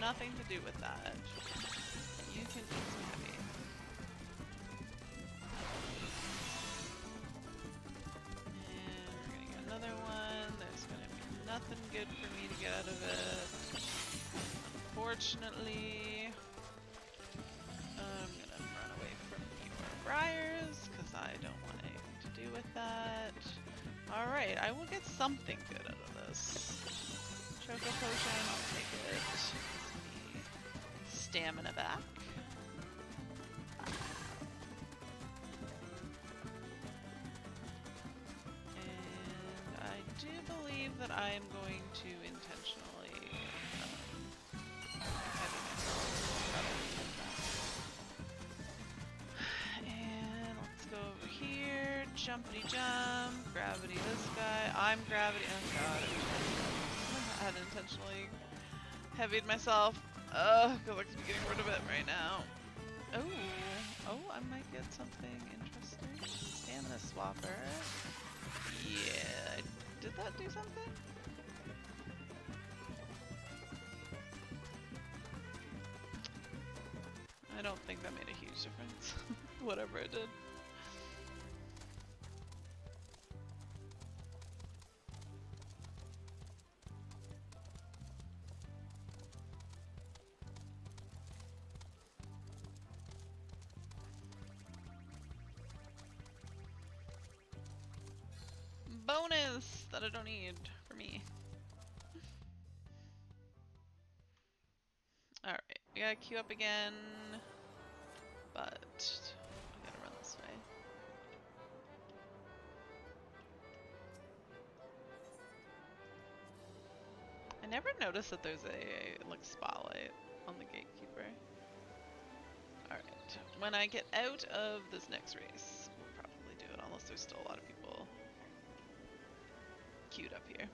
nothing to do with that. You can eat some heavy. And we're gonna get another one. There's gonna be nothing good for me to get out of it. Unfortunately, I'm gonna run away from your briars because I don't want anything to do with that. Alright, I will get something good out of this. Choco potion, I'll take it. Gives me stamina back. And I do believe that I am going to intentionally heavy myself. And let's go over here. Jumpity jump. Gravity this guy. I'm gravity. Oh god. I had intentionally heavied myself. Because I could be getting rid of it right now. Oh, I might get something interesting. Stamina swapper. Yeah, did that do something? I don't think that made a huge difference. Whatever it did. Bonus that I don't need for me. Alright, we gotta queue up again, but I gotta run this way. I never noticed that there's a like spotlight on the gatekeeper. Alright, when I get out of this next race, we'll probably do it, unless there's still a lot of people queued up here.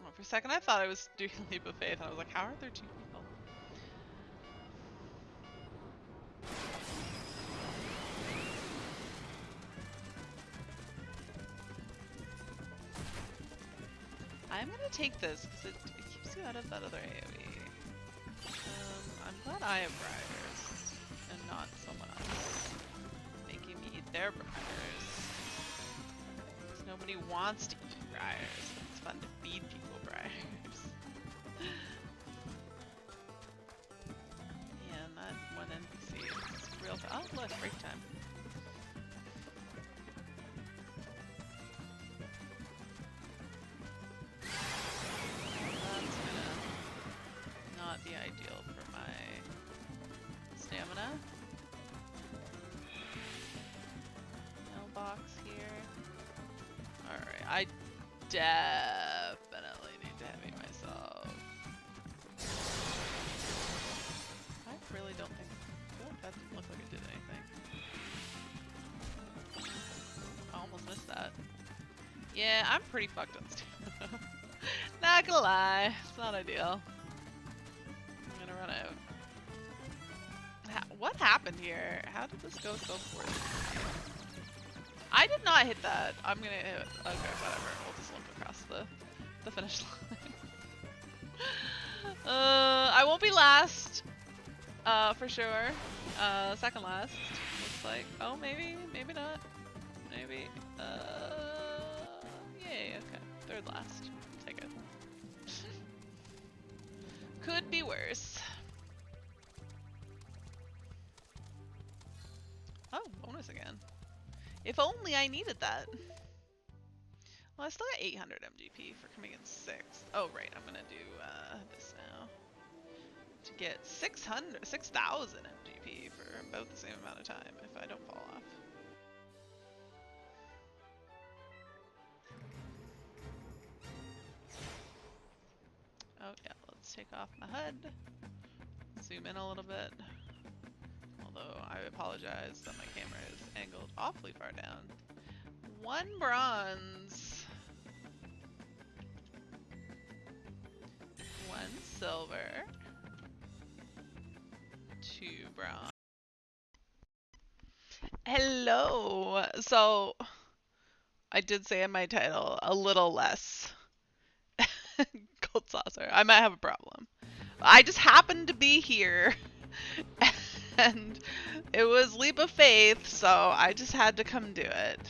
Oh, for a second I thought I was doing Leap of Faith and I was like, how are there two people? I'm gonna take this because it keeps you out of that other AoE. I'm glad I have briars and not someone else making me eat their briars. Because nobody wants to eat briars. It's fun to feed people briars. Yeah, and that one NPC is real. Oh, look, break time. Not the ideal for my stamina. Mailbox here. Alright, I definitely need to heavy myself. I really don't think that didn't look like it did anything. I almost missed that. Yeah, I'm pretty fucked on stamina. Not gonna lie, it's not ideal. I'm gonna run out. What happened here? How did this go so poorly? I did not hit that. I'm gonna hit. Okay, whatever. We'll just limp across the finish line. I won't be last. For sure. Second last. Looks like. Oh, maybe. Maybe not. Maybe. Yay. Okay. Third last. Take it. Could be worse. Oh, bonus again. If only I needed that. Well, I still got 800 MGP for coming in 6th. Oh, right. I'm gonna do this now. To get 6,000 MGP for about the same amount of time if I don't fall off. Oh, yeah. Let's take off my HUD. Zoom in a little bit. Although I apologize that my camera is angled awfully far down. 1 bronze. 1 silver. 2 to brown. Hello. So I did say in my title a little less gold saucer. I might have a problem. I just happened to be here, and it was leap of faith, so I just had to come do it.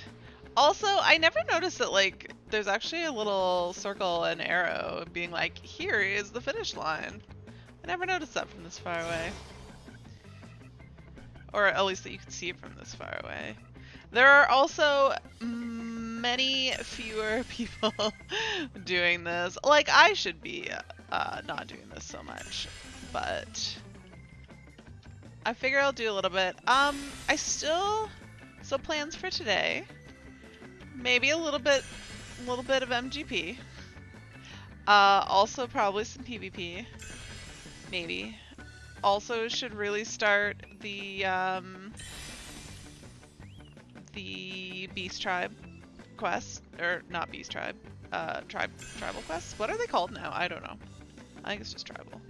Also, I never noticed that, like, there's actually a little circle and arrow being like, here is the finish line. I never noticed that from this far away. Or at least that you can see it from this far away. There are also many fewer people doing this. Like, I should be not doing this so much, but I figure I'll do a little bit. So plans for today, maybe a little bit of MGP. Also probably some PvP, maybe. Also should really start the Beast Tribe quest, or not Beast Tribe, tribal quests. What are they called now? I don't know. I think it's just tribal.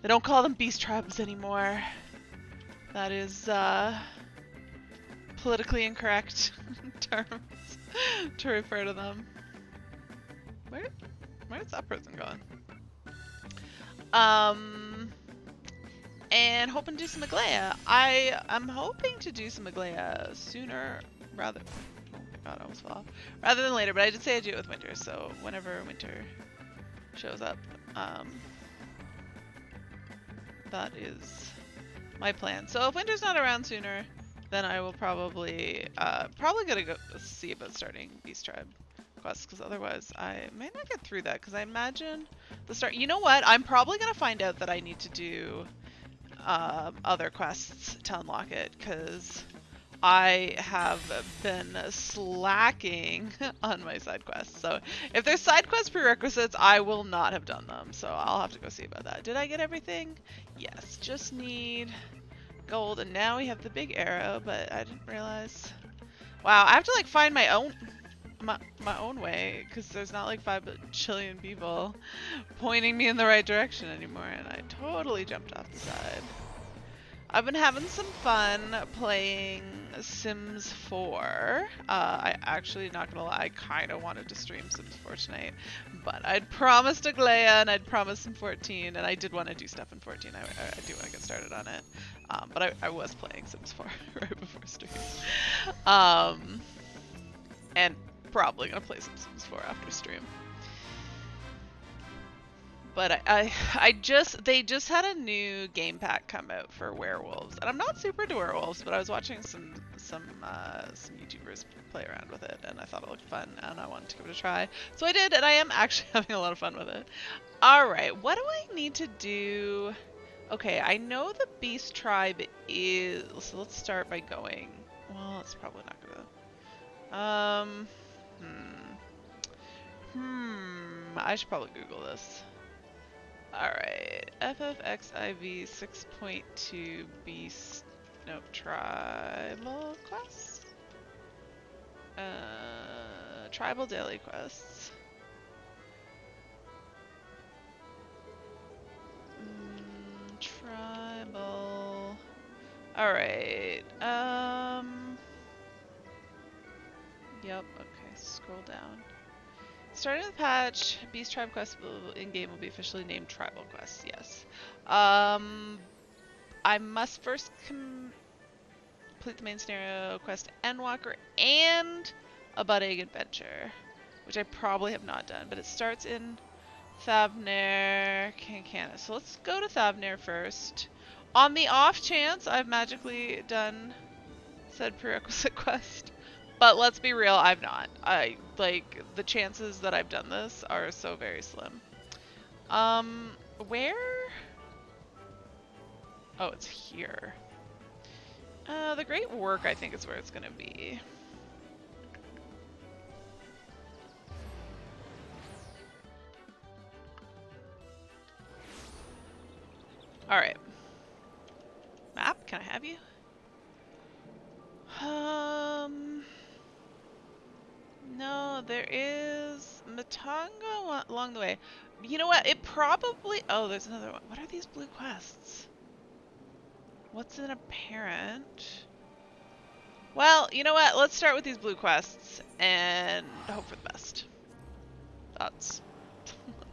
They don't call them Beast Tribes anymore. That is politically incorrect terms to refer to them. Where's that person going? And hoping to do some Aglaya. I'm hoping to do some Aglaya sooner rather. Oh my god, I almost fell off. Rather than later, but I did say I'd do it with winter, so whenever winter shows up, that is my plan. So if winter's not around sooner, then I will probably gonna go see about starting Beast Tribe quests, because otherwise I may not get through that, because I imagine the start. You know what? I'm probably gonna find out that I need to do other quests to unlock it, because I have been slacking on my side quests. So if there's side quest prerequisites, I will not have done them. So I'll have to go see about that. Did I get everything? Yes, just need gold, and now we have the big arrow, but I didn't realize. Wow, I have to like find my own way, because there's not like 5 bajillion people pointing me in the right direction anymore, and I totally jumped off the side. I've been having some fun playing Sims 4. I actually, not gonna lie, I kind of wanted to stream Sims 4 tonight, but I'd promised Aglaya and I'd promised some 14, and I did want to do stuff in 14. I do want to get started on it, but I was playing Sims 4 right before stream. And probably gonna play some Sims 4 after stream. But they just had a new game pack come out for werewolves, and I'm not super into werewolves, but I was watching some YouTubers play around with it, and I thought it looked fun, and I wanted to give it a try. So I did, and I am actually having a lot of fun with it. All right, what do I need to do? Okay, I know the Beast Tribe is. So let's start by going. Well, it's probably not gonna. I should probably Google this. Alright, FFXIV 6.2 Beast, nope, Tribal Quests? Tribal Daily Quests. Tribal. Alright, yep, okay, scroll down. Starting the patch, Beast Tribe Quest in-game will be officially named Tribal Quests, yes. I must first complete the main scenario quest Endwalker and a Bud Egg Adventure, which I probably have not done, but it starts in Thavnair, Cancana. So let's go to Thavnair first. On the off chance I've magically done said prerequisite quest. But let's be real, I've not. The chances that I've done this are so very slim. Where? Oh, it's here. The Great Work, I think, is where it's gonna be. Alright. Map, can I have you? No, there is Matongo along the way. You know what? It probably... Oh, there's another one. What are these blue quests? What's an apparent? Well, you know what? Let's start with these blue quests and hope for the best. That's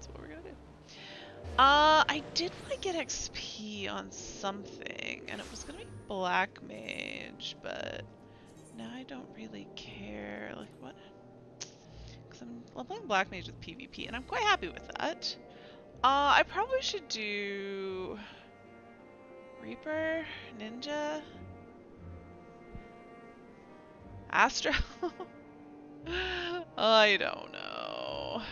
what we're gonna do. I did want to get XP on something, and it was gonna be Black Mage, but now I don't really care. Like, what? Because I'm leveling Black Mage with PvP, and I'm quite happy with that. I probably should do Reaper, Ninja, Astro. I don't know.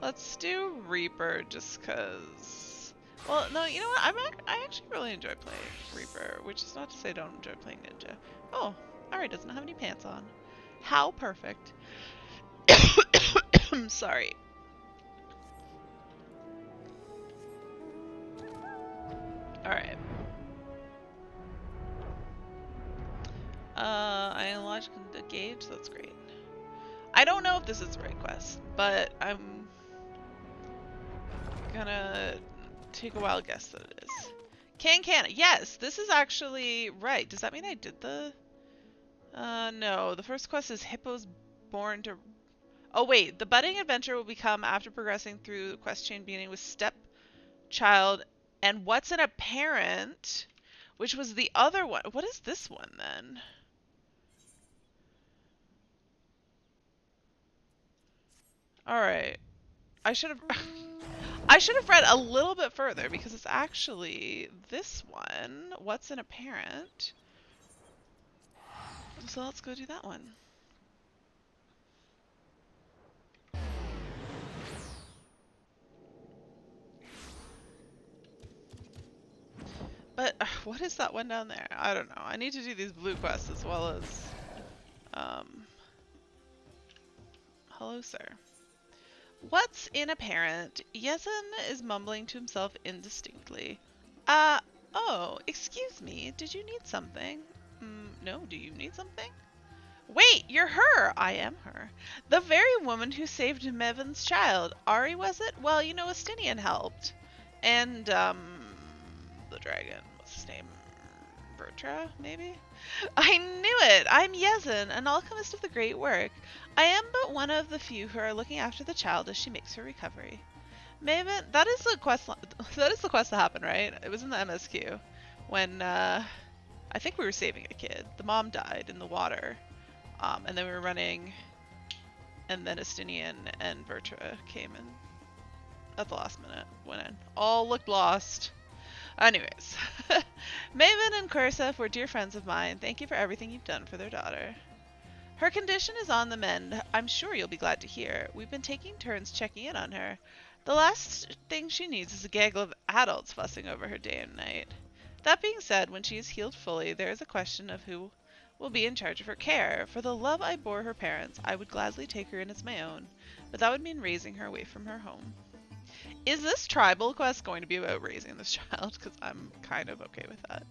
Let's do Reaper just cause. Well, no, you know what? I actually really enjoy playing Reaper, which is not to say I don't enjoy playing Ninja. Oh, alright, doesn't have any pants on. How perfect. I'm sorry. Alright. I unlocked the gauge, that's great. I don't know if this is the right quest, but I'm gonna take a wild guess that it is. Can. Yes, this is actually right. Does that mean I did the... no. The first quest is Hippos Born to... Oh, wait. The budding adventure will become after progressing through the quest chain beginning with Stepchild and What's in a Parent, which was the other one. What is this one, then? Alright. I should have... I should have read a little bit further because it's actually this one. What's in a Parent? So let's go do that one. But what is that one down there? I don't know. I need to do these blue quests as well as hello, sir. What's in a parent? Yesen is mumbling to himself indistinctly. Oh, excuse me. Did you need something? No, do you need something? Wait, you're her! I am her. The very woman who saved Mevin's child. Ari, was it? Well, you know, Estinian helped. And, the dragon. What's his name? Vertra, maybe? I knew it! I'm Yezin, an alchemist of the great work. I am but one of the few who are looking after the child as she makes her recovery. Maven, that is the quest. That is the quest that happened, right? It was in the MSQ when I think we were saving a kid. The mom died in the water, and then we were running, and then Estinian and Vertra came in at the last minute. Went in. All looked lost. Anyways, Maven and Kursef were dear friends of mine. Thank you for everything you've done for their daughter. Her condition is on the mend. I'm sure you'll be glad to hear. We've been taking turns checking in on her. The last thing she needs is a gaggle of adults fussing over her day and night. That being said, when she is healed fully, there is a question of who will be in charge of her care. For the love I bore her parents, I would gladly take her in as my own, but that would mean raising her away from her home. Is this tribal quest going to be about raising this child? Because I'm kind of okay with that.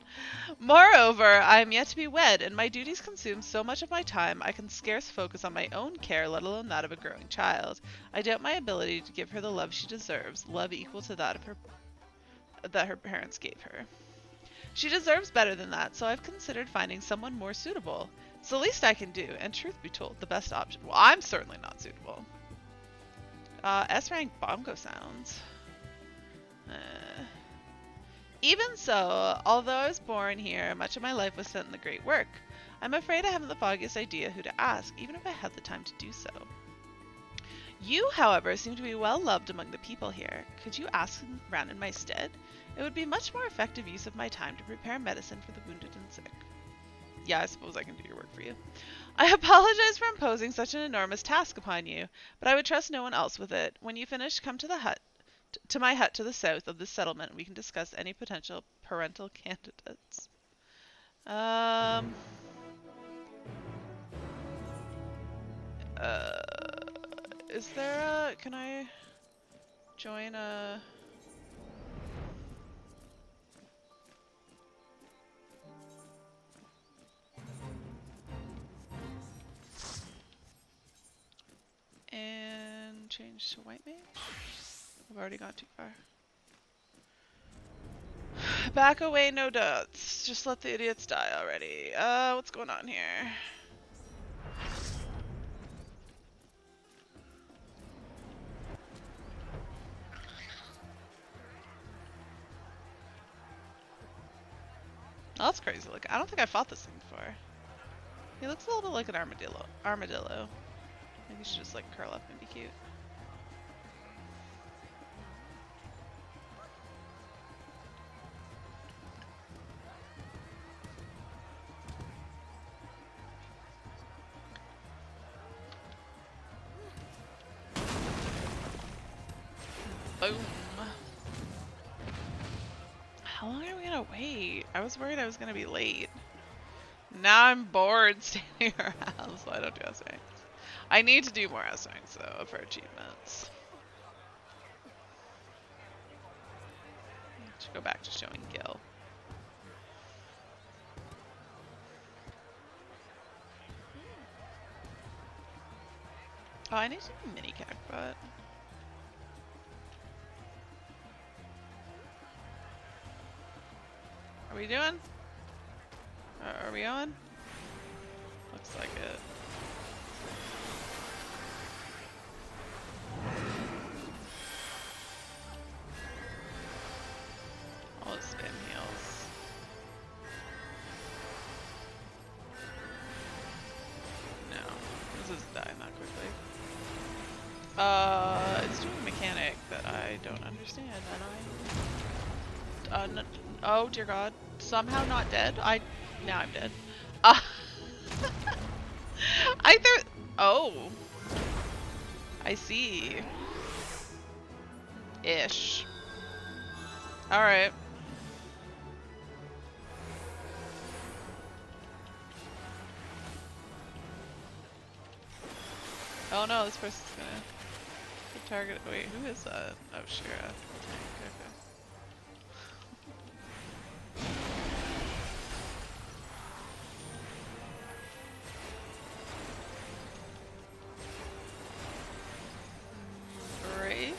Moreover, I am yet to be wed, and my duties consume so much of my time I can scarce focus on my own care, let alone that of a growing child. I doubt my ability to give her the love she deserves, love equal to that of her parents gave her. She deserves better than that, so I've considered finding someone more suitable. It's the least I can do, and truth be told, the best option. Well, I'm certainly not suitable. S-rank bongo sounds. Even so, although I was born here, much of my life was spent in the great work. I'm afraid I haven't the foggiest idea who to ask, even if I had the time to do so. You, however, seem to be well loved among the people here. Could you ask them round in my stead? It would be much more effective use of my time to prepare medicine for the wounded and sick. Yeah, I suppose I can do your work for you. I apologize for imposing such an enormous task upon you, but I would trust no one else with it. When you finish, come to the hut, to my hut to the south of this settlement, and we can discuss any potential parental candidates. Is there a... Can I join a... And change to white mage? I've already gone too far. Back away, no dots. Just let the idiots die already. What's going on here? Oh, that's crazy. Look, I don't think I fought this thing before. He looks a little bit like an armadillo. Maybe you should just like curl up and be cute. Boom. How long are we gonna wait? I was worried I was gonna be late. Now I'm bored standing around, so I don't do S ranks. I need to do more S ranks though for achievements. Should go back to showing Gil. Oh, I need to do mini Cackbot. Are we doing? Are we on? Looks like it. I'll just spam heals. No, this is dying that quickly. It's doing a mechanic that I don't understand, and oh dear God, somehow not dead. Now I'm dead. Oh, I see. Ish. All right. Oh no, this person's gonna target. Wait, who is that? Oh, Shira. Okay. Brace.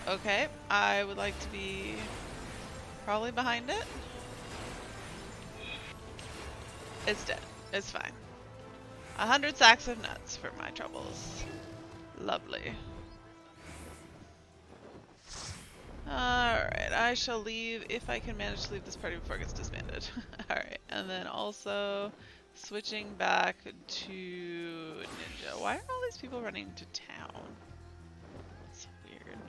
Okay, I would like to be probably behind it. It's dead. It's fine. 100 sacks of nuts for my troubles. Lovely. Alright, I shall leave if I can manage to leave this party before it gets disbanded. Alright, and then also switching back to Ninja. Why are all these people running to town? That's weird.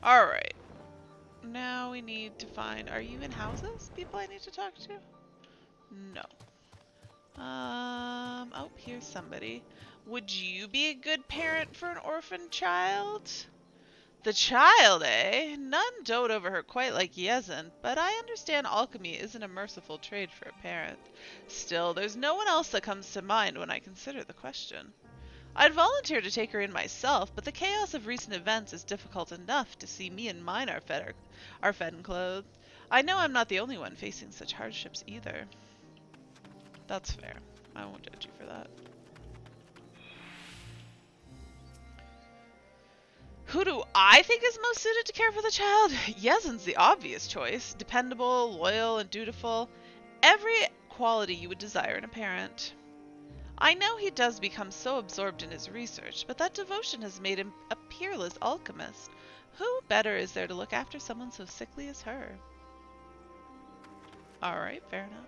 Alright. Now we need to find... Are you in houses? People I need to talk to? No. Oh, here's somebody. Would you be a good parent for an orphan child? The child, eh? None dote over her quite like Yezin, but I understand alchemy isn't a merciful trade for a parent. Still, there's no one else that comes to mind when I consider the question. I'd volunteer to take her in myself, but the chaos of recent events is difficult enough to see me and mine are fed and clothed. I know I'm not the only one facing such hardships either. That's fair. I won't judge you for that. Who do I think is most suited to care for the child? Yezin's the obvious choice. Dependable, loyal, and dutiful. Every quality you would desire in a parent. I know he does become so absorbed in his research, but that devotion has made him a peerless alchemist. Who better is there to look after someone so sickly as her? Alright, fair enough.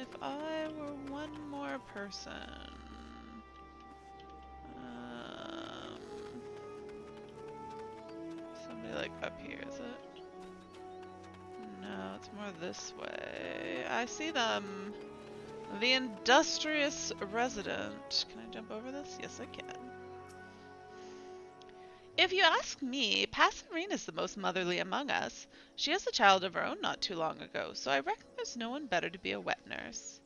If I were one more person... somebody like up here, is it? No, it's more this way. I see them. The industrious resident. Can I jump over this? Yes, I can. If you ask me, Passerine is the most motherly among us. She has a child of her own not too long ago, so I reckon there's no one better to be a wet nurse.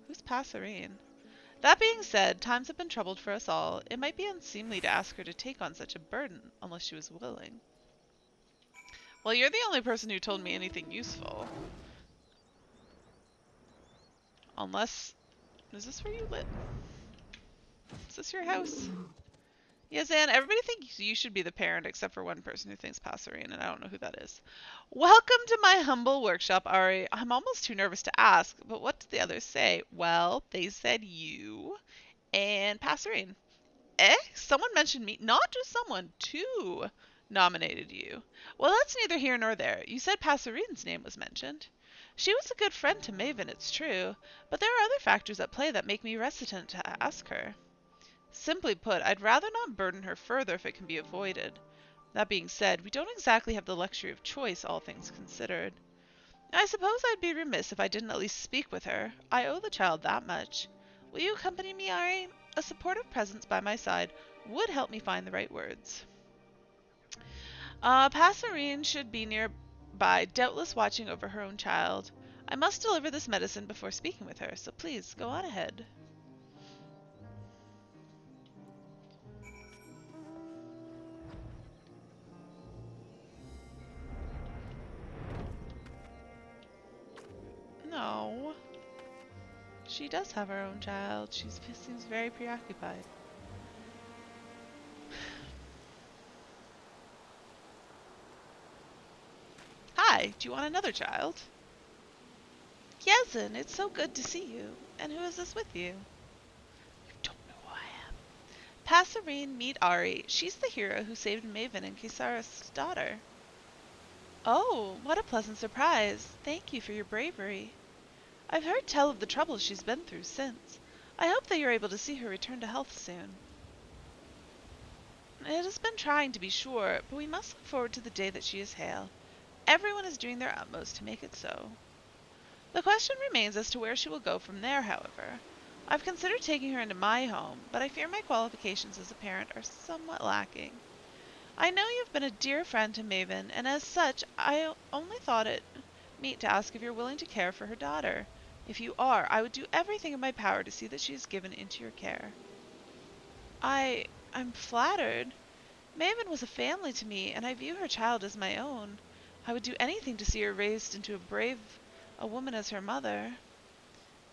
Who's Passerine? That being said, times have been troubled for us all. It might be unseemly to ask her to take on such a burden, unless she was willing. Well, you're the only person who told me anything useful. Unless Is this where you live? Is this your house? Yes, Anne, everybody thinks you should be the parent except for one person who thinks Passerine, and I don't know who that is. Welcome to my humble workshop, Ari. I'm almost too nervous to ask, but what did the others say? Well, they said you and Passerine. Eh? Someone mentioned me. Not just someone, two nominated you. Well, that's neither here nor there. You said Passerine's name was mentioned. She was a good friend to Maven, it's true, but there are other factors at play that make me reticent to ask her. Simply put, I'd rather not burden her further if it can be avoided. That being said, we don't exactly have the luxury of choice, all things considered. I suppose I'd be remiss if I didn't at least speak with her. I owe the child that much. Will you accompany me, Ari? A supportive presence by my side would help me find the right words. Passerine should be nearby, doubtless watching over her own child. I must deliver this medicine before speaking with her, so please go on ahead. No. She does have her own child. She seems very preoccupied. Hi, do you want another child? Yesin, it's so good to see you. And who is this with you? You don't know who I am. Passerine, meet Ari. She's the hero who saved Maven and Kisara's daughter. Oh, what a pleasant surprise. Thank you for your bravery. I've heard tell of the troubles she's been through since. I hope that you're able to see her return to health soon. It has been trying to be sure, but we must look forward to the day that she is hale. Everyone is doing their utmost to make it so. The question remains as to where she will go from there, however. I've considered taking her into my home, but I fear my qualifications as a parent are somewhat lacking. I know you've been a dear friend to Maven, and as such, I only thought it meet to ask if you're willing to care for her daughter. If you are, I would do everything in my power to see that she is given into your care. I'm flattered. Maven was a family to me, and I view her child as my own. I would do anything to see her raised into a woman as her mother.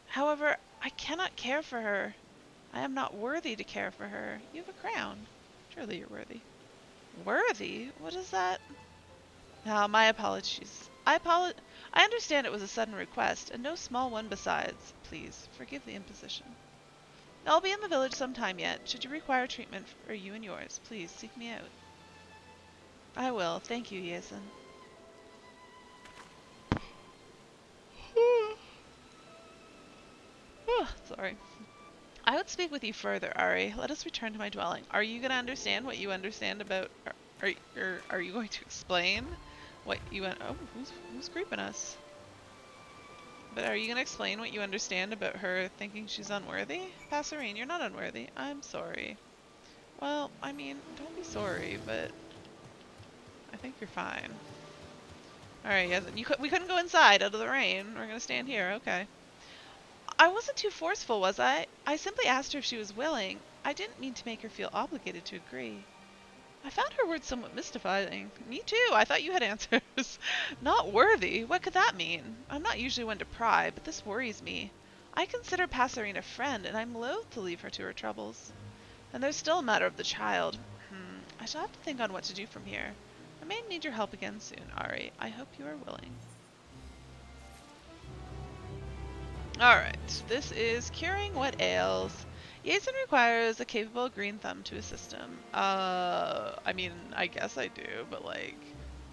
However, I cannot care for her. I am not worthy to care for her. You have a crown. Surely you're worthy. Worthy? What is that? Ah, my apologies. I understand it was a sudden request, and no small one besides. Please, forgive the imposition. I'll be in the village some time yet. Should you require treatment for you and yours, please seek me out. I will. Thank you, Yesin. Sorry. I would speak with you further, Ari. Let us return to my dwelling. Are you going to understand what you understand about... Are you going to explain what you... Oh, who's creeping us? But are you going to explain what you understand about her thinking she's unworthy? Passerine, you're not unworthy. I'm sorry. Well, I mean, don't be sorry, but I think you're fine. Alright, yeah, we couldn't go inside out of the rain. We're going to stand here. Okay. I wasn't too forceful, was I? I simply asked her if she was willing. I didn't mean to make her feel obligated to agree. I found her words somewhat mystifying. Me too. I thought you had answers. Not worthy? What could that mean? I'm not usually one to pry, but this worries me. I consider Passerine a friend, and I'm loath to leave her to her troubles. And there's still a matter of the child. I shall have to think on what to do from here. I may need your help again soon, Ari. I hope you are willing. Alright, this is curing what ails. Yesin requires a capable green thumb to assist him. I mean, I guess I do, but like,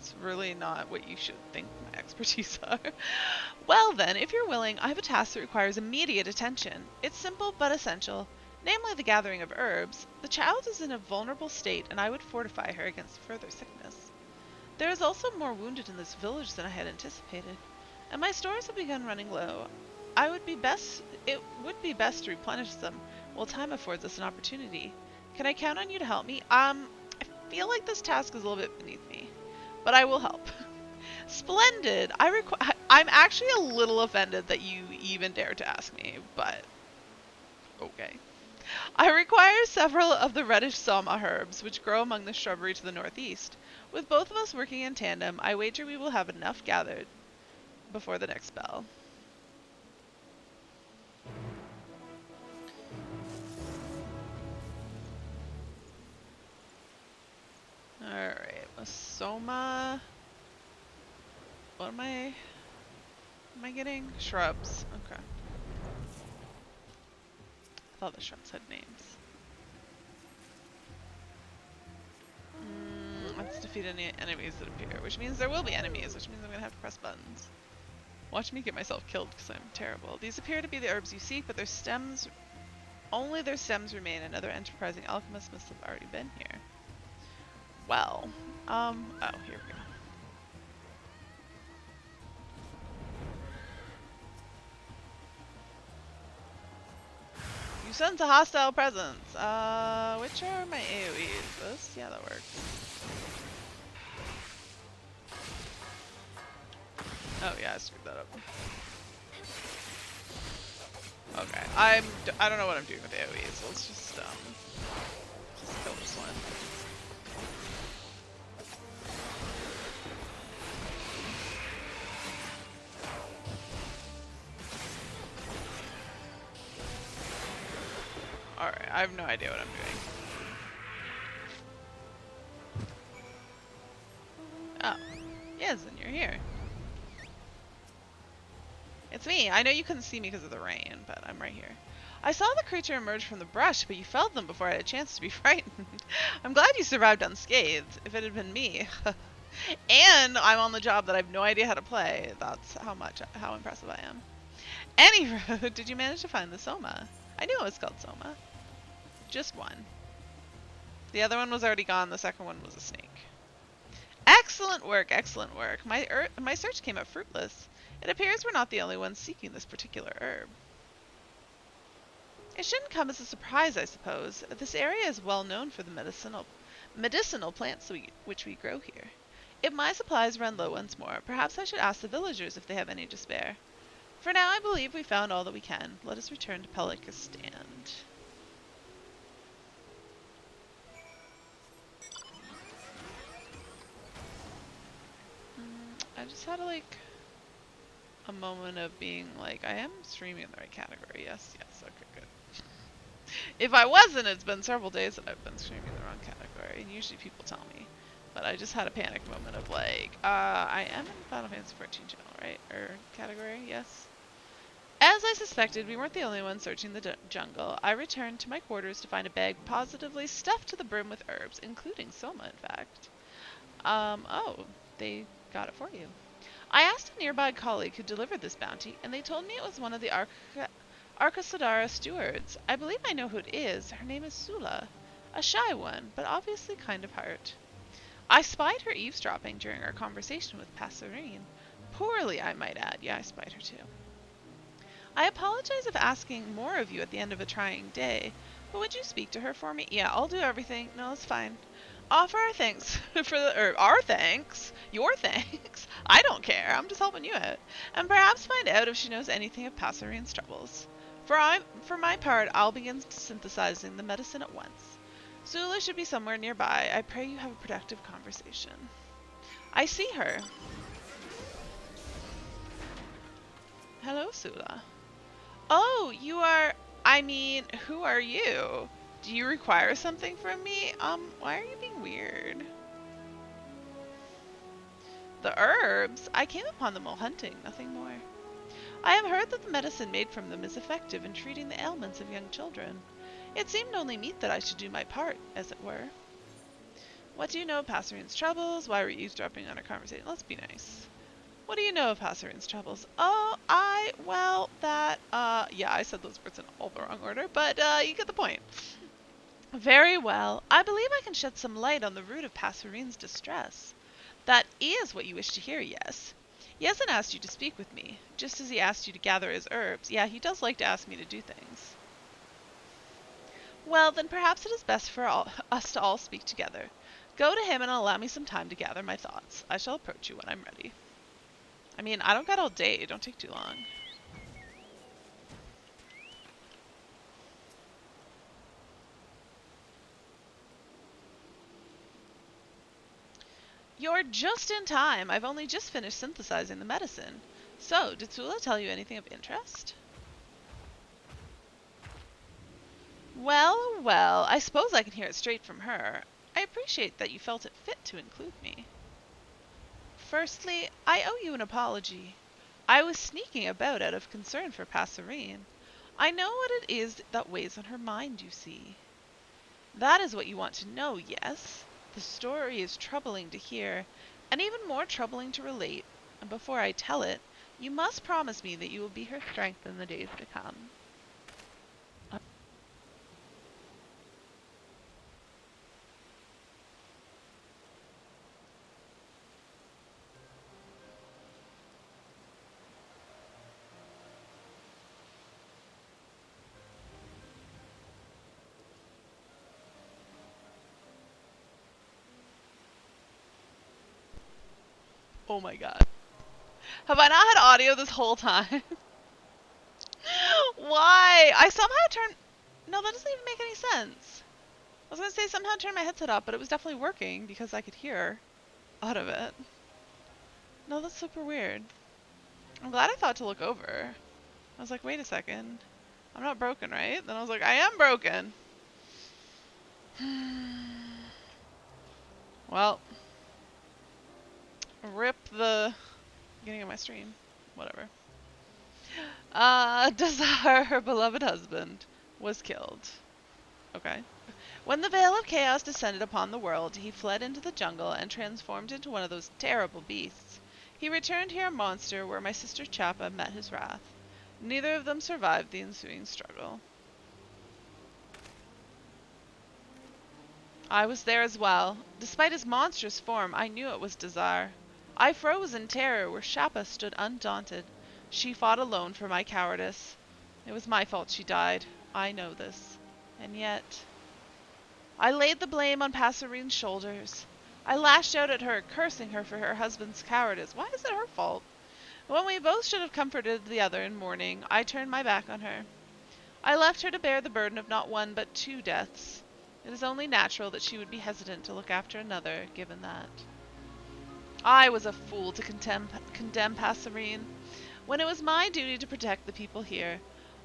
it's really not what you should think my expertise are. Well then, if you're willing, I have a task that requires immediate attention. It's simple but essential, namely the gathering of herbs. The child is in a vulnerable state, and I would fortify her against further sickness. There is also more wounded in this village than I had anticipated, and my stores have begun running low. It would be best to replenish them while time affords us an opportunity. Can I count on you to help me? I feel like this task is a little bit beneath me, but I will help. Splendid! I'm actually a little offended that you even dared to ask me, but okay. I require several of the reddish soma herbs, which grow among the shrubbery to the northeast. With both of us working in tandem, I wager we will have enough gathered before the next bell. Alright, Masoma. What am I getting? Shrubs. Okay. I thought the shrubs had names. Let's defeat any enemies that appear, which means there will be enemies, which means I'm gonna have to press buttons. Watch me get myself killed because I'm terrible. These appear to be the herbs you seek, but their stems, only their stems remain. Another enterprising alchemist must have already been here. Well, oh, here we go. You sense a hostile presence. Which are my AoEs? This? Yeah, that works. Oh yeah, I screwed that up. Okay, I don't know what I'm doing with AoE, so let's just kill this one. Alright, I have no idea what I'm doing. Oh. Yes, and you're here. It's me. I know you couldn't see me because of the rain, but I'm right here. I saw the creature emerge from the brush, but you felled them before I had a chance to be frightened. I'm glad you survived unscathed. If it had been me. And I'm on the job that I have no idea how to play. That's how impressive I am. Anywho, did you manage to find the Soma? I knew it was called Soma. Just one. The other one was already gone. The second one was a snake. Excellent work, excellent work. My search came up fruitless. It appears we're not the only ones seeking this particular herb. It shouldn't come as a surprise, I suppose. This area is well known for the medicinal plants which we grow here. If my supplies run low once more, perhaps I should ask the villagers if they have any to spare. For now, I believe we found all that we can. Let us return to Pelikastand. I just had a moment of being like, I am streaming in the right category. Yes, okay, good. If I wasn't, it's been several days that I've been streaming in the wrong category, and usually people tell me. But I just had a panic moment of like, I am in Final Fantasy 14 channel, right? Or category, yes. As I suspected, we weren't the only ones searching the jungle. I returned to my quarters to find a bag positively stuffed to the brim with herbs, including Soma, in fact. Oh, they got it for you. I asked a nearby colleague who delivered this bounty, and they told me it was one of the Arkasodara stewards. I believe I know who it is. Her name is Sula. A shy one, but obviously kind of heart. I spied her eavesdropping during our conversation with Passerine. Poorly, I might add. Yeah, I spied her too. I apologize if asking more of you at the end of a trying day, but would you speak to her for me? Yeah, I'll do everything. No, it's fine. Offer our thanks our thanks, your thanks. I don't care. I'm just helping you out, and perhaps find out if she knows anything of Passerine's troubles. For my part, I'll begin synthesizing the medicine at once. Sula should be somewhere nearby. I pray you have a productive conversation. I see her. Hello, Sula. Oh, you are. I mean, who are you? Do you require something from me? Why are you being weird? The herbs? I came upon them while hunting, nothing more. I have heard that the medicine made from them is effective in treating the ailments of young children. It seemed only meet that I should do my part, as it were. What do you know of Passerine's troubles? Why were you eavesdropping on our conversation? Let's be nice. What do you know of Passerine's troubles? Oh, yeah, I said those words in all the wrong order, but, you get the point. Very well. I believe I can shed some light on the root of Passerine's distress. That is what you wish to hear, yes? He hasn't asked you to speak with me, just as he asked you to gather his herbs. Yeah, he does like to ask me to do things. Well, then perhaps it is best for us to all speak together. Go to him and allow me some time to gather my thoughts. I shall approach you when I'm ready. I mean, I don't got all day. Don't take too long. You're just in time. I've only just finished synthesizing the medicine. So, did Sula tell you anything of interest? Well, I suppose I can hear it straight from her. I appreciate that you felt it fit to include me. Firstly, I owe you an apology. I was sneaking about out of concern for Passerine. I know what it is that weighs on her mind, you see. That is what you want to know, yes? The story is troubling to hear, and even more troubling to relate, and before I tell it, you must promise me that you will be her strength in the days to come. Oh my god. Have I not had audio this whole time? Why? I somehow turned... No, that doesn't even make any sense. I was gonna say somehow turned my headset up, but it was definitely working because I could hear out of it. No, that's super weird. I'm glad I thought to look over. I was like, wait a second. I'm not broken, right? Then I was like, I am broken. Well, rip the beginning of my stream. Whatever. Desire, her beloved husband, was killed. Okay. When the veil of chaos descended upon the world, he fled into the jungle and transformed into one of those terrible beasts. He returned here a monster where my sister Chappa met his wrath. Neither of them survived the ensuing struggle. I was there as well. Despite his monstrous form, I knew it was Desire. I froze in terror where Chappa stood undaunted. She fought alone for my cowardice. It was my fault she died. I know this. And yet... I laid the blame on Passerine's shoulders. I lashed out at her, cursing her for her husband's cowardice. Why is it her fault? When we both should have comforted the other in mourning, I turned my back on her. I left her to bear the burden of not one but two deaths. It is only natural that she would be hesitant to look after another, given that. I was a fool to condemn Passerine, when it was my duty to protect the people here.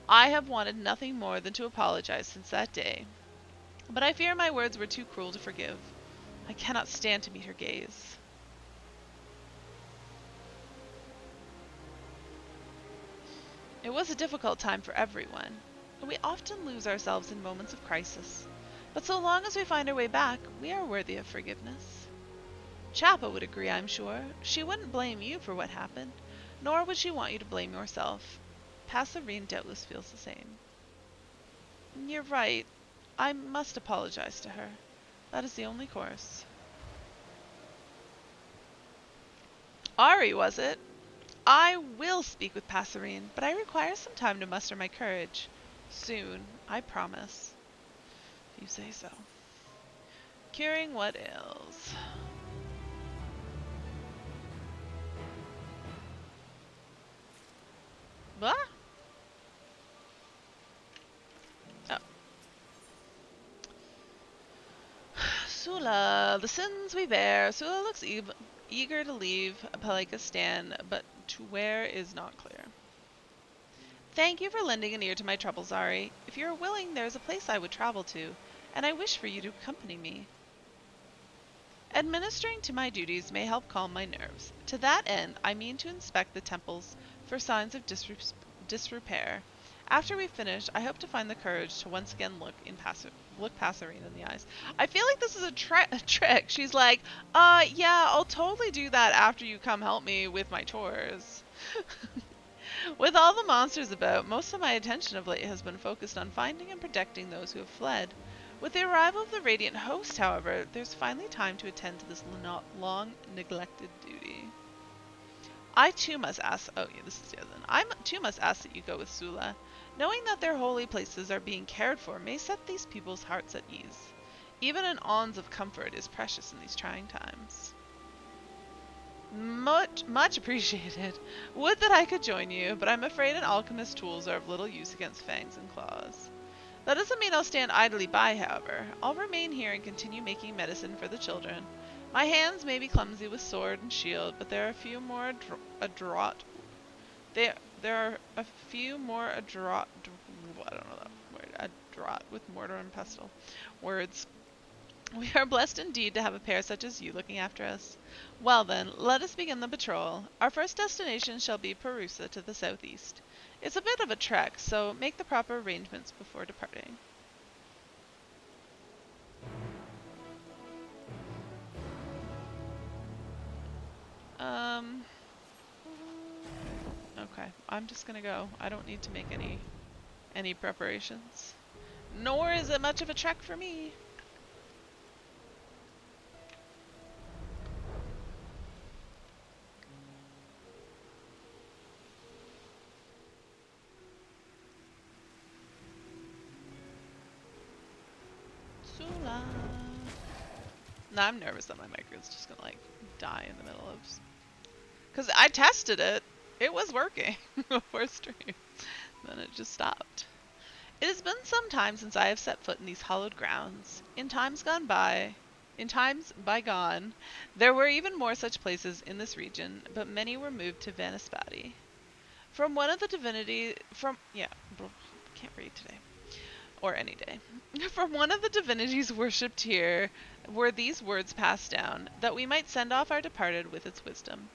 I have wanted nothing more than to apologize since that day. But I fear my words were too cruel to forgive. I cannot stand to meet her gaze. It was a difficult time for everyone. We often lose ourselves in moments of crisis. But so long as we find our way back, we are worthy of forgiveness. Chappa would agree, I'm sure. She wouldn't blame you for what happened, nor would she want you to blame yourself. Passerine doubtless feels the same. You're right. I must apologize to her. That is the only course. Ari, was it? I will speak with Passerine, but I require some time to muster my courage. Soon, I promise. If you say so. Curing what ails. What? Oh. Sula, the sins we bear. Sula looks eager to leave Pelagostan, but to where is not clear. Thank you for lending an ear to my troubles, Ari. If you are willing, there is a place I would travel to, and I wish for you to accompany me. Administering to my duties may help calm my nerves. To that end, I mean to inspect the temples for signs of disrepair. After we've finished, I hope to find the courage to once again look Passerine in the eyes. I feel like this is a trick. She's like, yeah, I'll totally do that after you come help me with my chores. With all the monsters about, most of my attention of late has been focused on finding and protecting those who have fled. With the arrival of the Radiant Host, however, there's finally time to attend to this long-neglected duty. I too must ask... Oh, yeah, this is the other one. I too must ask that you go with Sula. Knowing that their holy places are being cared for may set these people's hearts at ease. Even an ounce of comfort is precious in these trying times. Much appreciated. Would that I could join you, but I'm afraid an alchemist's tools are of little use against fangs and claws. That doesn't mean I'll stand idly by, however. I'll remain here and continue making medicine for the children. My hands may be clumsy with sword and shield, but there are a few more adroit. There are a few more adroit. I don't know that word. Adroit with mortar and pestle. Words. We are blessed indeed to have a pair such as you looking after us. Well then, let us begin the patrol. Our first destination shall be Perusa to the southeast. It's a bit of a trek, so make the proper arrangements before departing. Um, okay, I'm just gonna go. I don't need to make any preparations. Nor is it much of a trek for me. Sula. Now I'm nervous that my micro's just gonna like die in the middle of. Cause I tested it. It was working before stream. Then it just stopped. It has been some time since I have set foot in these hallowed grounds. In times bygone, there were even more such places in this region, but many were moved to Vanispati. From one of the can't read today. Or any day. From one of the divinities worshipped here were these words passed down, that we might send off our departed with its wisdom.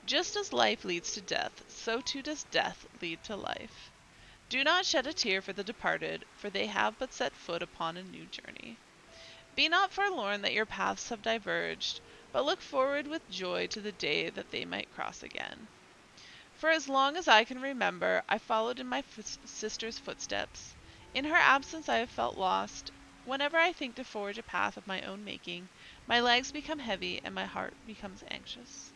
Just as life leads to death, so too does death lead to life. Do not shed a tear for the departed, for they have but set foot upon a new journey. Be not forlorn that your paths have diverged, but look forward with joy to the day that they might cross again. For as long as I can remember, I followed in my sister's footsteps. In her absence I have felt lost. Whenever I think to forge a path of my own making, my legs become heavy and my heart becomes anxious.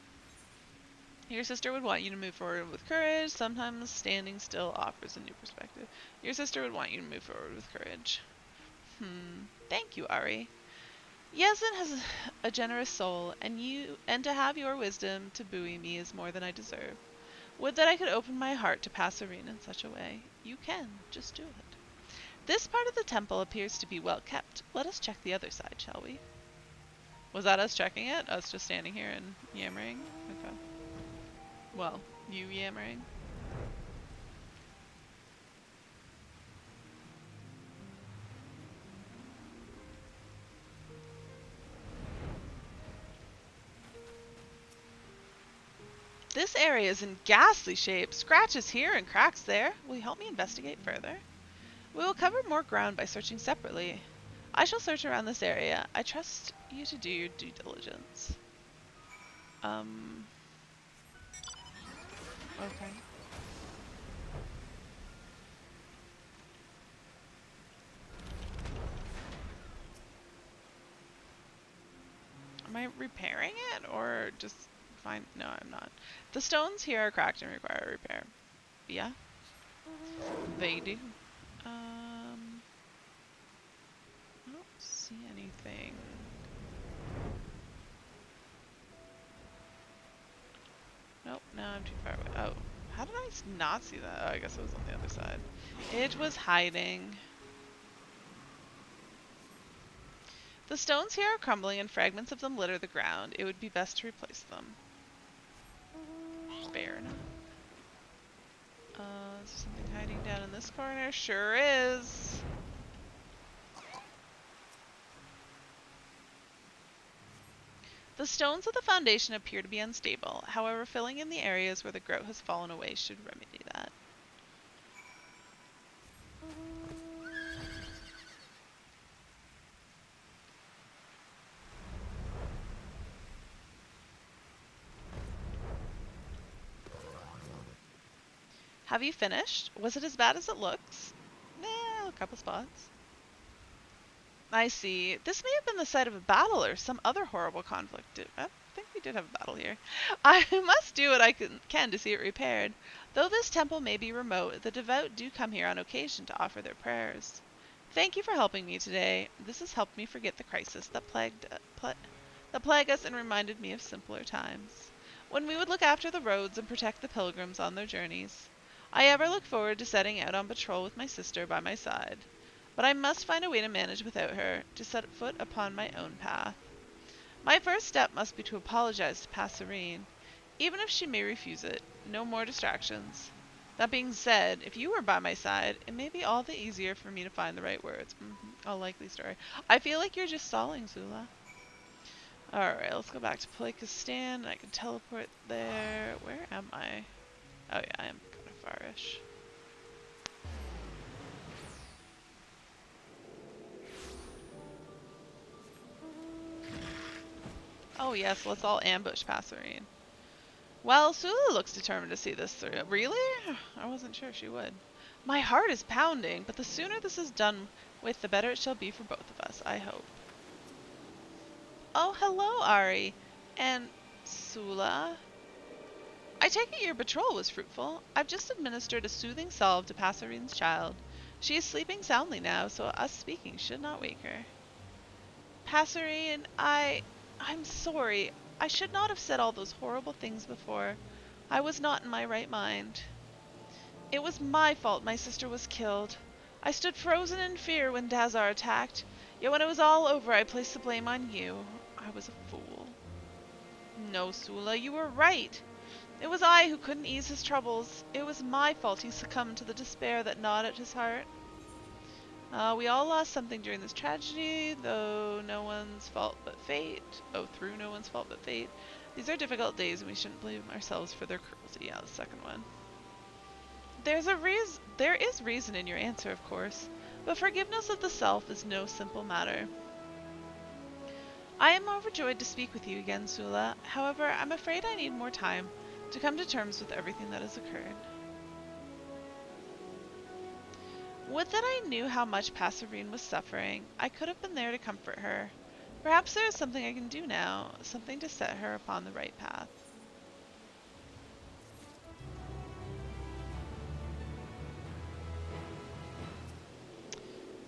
Your sister would want you to move forward with courage. Sometimes standing still offers a new perspective. Your sister would want you to move forward with courage. Thank you, Ari. Yezin has a generous soul, and to have your wisdom to buoy me is more than I deserve. Would that I could open my heart to Passerine in such a way. You can. Just do it. This part of the temple appears to be well kept. Let us check the other side, shall we? Was that us checking it? Us just standing here and yammering? Okay. Well, you yammering? This area is in ghastly shape. Scratches here and cracks there. Will you help me investigate further? We will cover more ground by searching separately. I shall search around this area. I trust you to do your due diligence. Okay. Am I repairing it or just fine? No, I'm not. The stones here are cracked and require repair. Yeah? They do. I don't see anything. Nope, now I'm too far away. Oh, how did I not see that? Oh, I guess it was on the other side. It was hiding. The stones here are crumbling and fragments of them litter the ground. It would be best to replace them. Fair enough. Is there something hiding down in this corner? Sure is. The stones of the foundation appear to be unstable. However, filling in the areas where the grout has fallen away should remedy that. Have you finished? Was it as bad as it looks? Nah, a couple spots. I see. This may have been the site of a battle or some other horrible conflict. I think we did have a battle here. I must do what I can to see it repaired. Though this temple may be remote, the devout do come here on occasion to offer their prayers. Thank you for helping me today. This has helped me forget the crisis that plagued us and reminded me of simpler times, when we would look after the roads and protect the pilgrims on their journeys. I ever look forward to setting out on patrol with my sister by my side. But I must find a way to manage without her, to set foot upon my own path. My first step must be to apologize to Passerine, even if she may refuse it. No more distractions. That being said, if you were by my side, it may be all the easier for me to find the right words. A likely story. I feel like you're just stalling, Zula. Alright, let's go back to Palekistan. I can teleport there. Where am I? Oh yeah, I am kind of farish. Oh yes, let's all ambush Passerine. Well, Sula looks determined to see this through. Really? I wasn't sure she would. My heart is pounding, but the sooner this is done with, the better it shall be for both of us, I hope. Oh, hello, Ari. And Sula? I take it your betrothal was fruitful. I've just administered a soothing salve to Passerine's child. She is sleeping soundly now, so us speaking should not wake her. Passerine, I'm sorry. I should not have said all those horrible things before. I was not in my right mind. It was my fault my sister was killed. I stood frozen in fear when Dazar attacked, yet when it was all over I placed the blame on you. I was a fool. No, Sula, you were right. It was I who couldn't ease his troubles. It was my fault he succumbed to the despair that gnawed at his heart. We all lost something during this tragedy, though no one's fault but fate. Oh, through no one's fault but fate. These are difficult days and we shouldn't blame ourselves for their cruelty. Yeah, the second one. There is reason in your answer, of course, but forgiveness of the self is no simple matter. I am overjoyed to speak with you again, Sula. However, I'm afraid I need more time to come to terms with everything that has occurred. Would that I knew how much Passerine was suffering. I could have been there to comfort her. Perhaps there is something I can do now, something to set her upon the right path.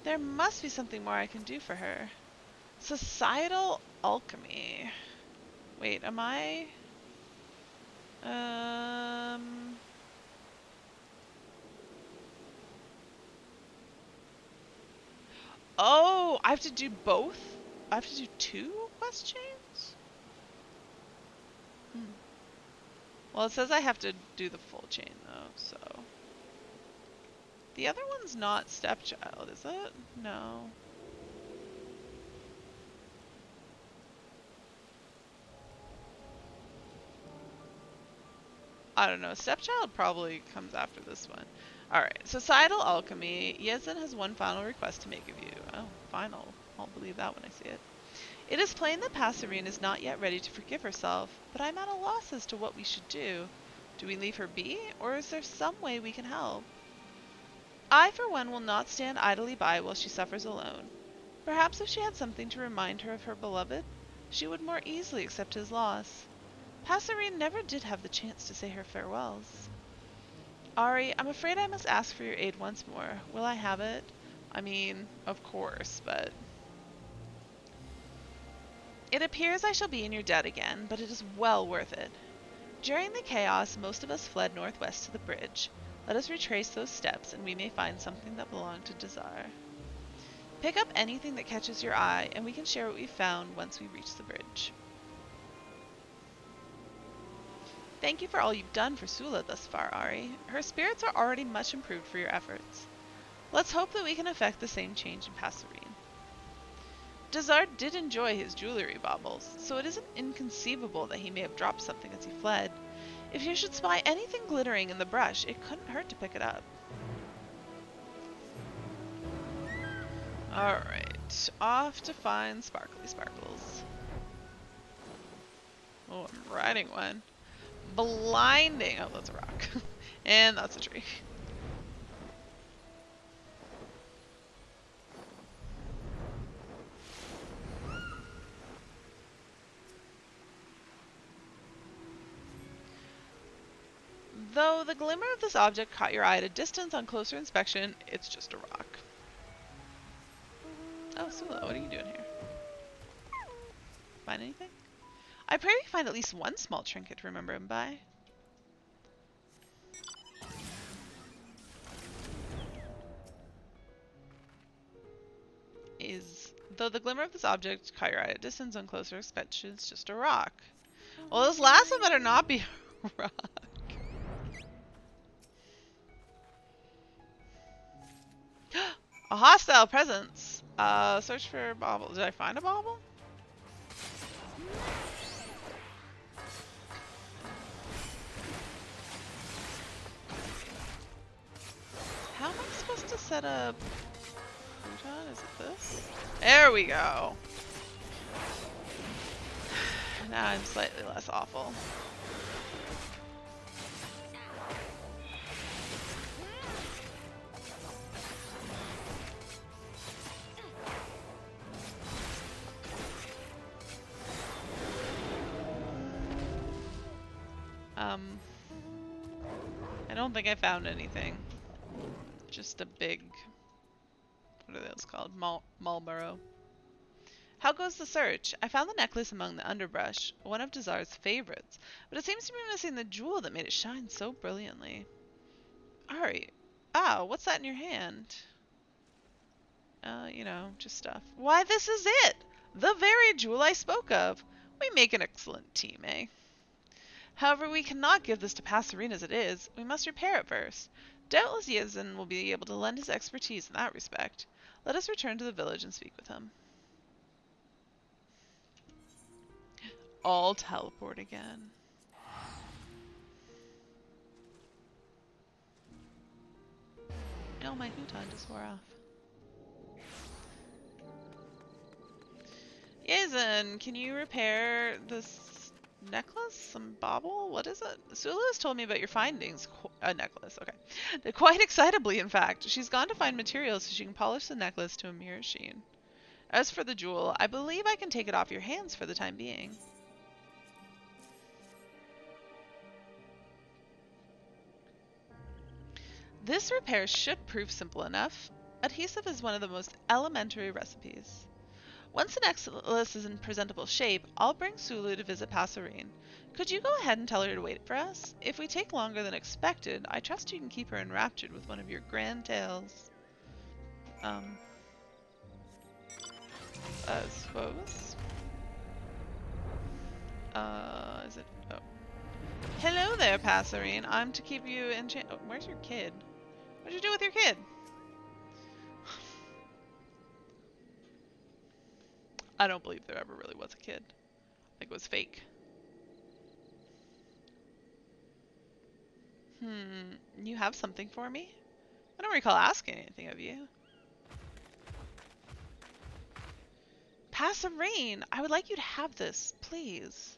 There must be something more I can do for her. Societal alchemy. Wait, am I... Oh, I have to do both? I have to do 2 quest chains? Well, it says I have to do the full chain, though, so... The other one's not stepchild, is it? No. I don't know. Stepchild probably comes after this one. Alright, societal alchemy. Yezin has one final request to make of you. Oh, final. I'll believe that when I see it. It is plain that Passerine is not yet ready to forgive herself, but I'm at a loss as to what we should do. Do we leave her be, or is there some way we can help? I, for one, will not stand idly by while she suffers alone. Perhaps if she had something to remind her of her beloved, she would more easily accept his loss. Passerine never did have the chance to say her farewells. Ari, I'm afraid I must ask for your aid once more. Will I have it? I mean, of course, but... It appears I shall be in your debt again, but it is well worth it. During the chaos, most of us fled northwest to the bridge. Let us retrace those steps, and we may find something that belonged to Dazar. Pick up anything that catches your eye, and we can share what we found once we reach the bridge. Thank you for all you've done for Sula thus far, Ari. Her spirits are already much improved for your efforts. Let's hope that we can effect the same change in Passerine. Dazar did enjoy his jewelry baubles, so it isn't inconceivable that he may have dropped something as he fled. If you should spy anything glittering in the brush, it couldn't hurt to pick it up. Alright, off to find Sparkly Sparkles. Oh, I'm riding one. Blinding. Oh, that's a rock. And that's a tree. Though the glimmer of this object caught your eye at a distance, on closer inspection, it's just a rock. Oh, Sula, what are you doing here? Find anything? I pray we find at least one small trinket to remember him by. Though the glimmer of this object caught your eye at a distance, on closer inspection, it's just a rock. Well, this last one better not be a rock. A hostile presence. Search for bauble. Did I find a bauble? How am I supposed to set up futon? Is it this? There we go. Now I'm slightly less awful. I don't think I found anything. Just a big, what are those called? Marlboro. How goes the search? I found the necklace among the underbrush, one of Dazar's favorites, but it seems to be missing the jewel that made it shine so brilliantly. Ari, what's that in your hand? You know, just stuff. Why, this is it! The very jewel I spoke of! We make an excellent team, eh? However, we cannot give this to Passerine as it is. We must repair it first. Doubtless Yezin will be able to lend his expertise in that respect. Let us return to the village and speak with him. All teleport again. Oh, my futon just wore off. Yezin, can you repair this necklace? Some bauble? What is it? Sulu has told me about your findings. A necklace, okay. Quite excitably, in fact. She's gone to find materials so she can polish the necklace to a mirror sheen. As for the jewel, I believe I can take it off your hands for the time being. This repair should prove simple enough. Adhesive is one of the most elementary recipes. Once the necklace is in presentable shape, I'll bring Sulu to visit Passerine. Could you go ahead and tell her to wait for us? If we take longer than expected, I trust you can keep her enraptured with one of your grand tales. I suppose. Is it? Oh. Hello there, Passerine. I'm to keep you in oh, where's your kid? What'd you do with your kid? I don't believe there ever really was a kid. I think it was fake. You have something for me? I don't recall asking anything of you. Passerine, I would like you to have this, please.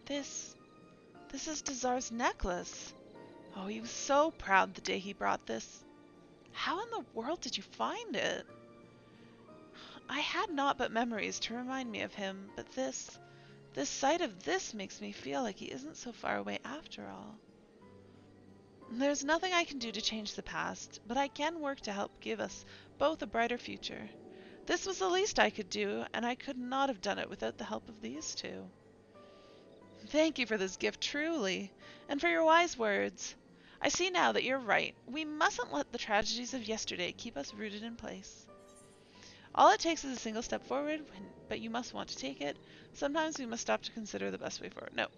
This is Dazar's necklace. Oh, he was so proud the day he brought this. How in the world did you find it? I had naught but memories to remind me of him, but this sight of this makes me feel like he isn't so far away after all. There's nothing I can do to change the past, but I can work to help give us both a brighter future. This was the least I could do, and I could not have done it without the help of these two. Thank you for this gift, truly, and for your wise words. I see now that you're right. We mustn't let the tragedies of yesterday keep us rooted in place. All it takes is a single step forward, but you must want to take it. Sometimes we must stop to consider the best way forward. No.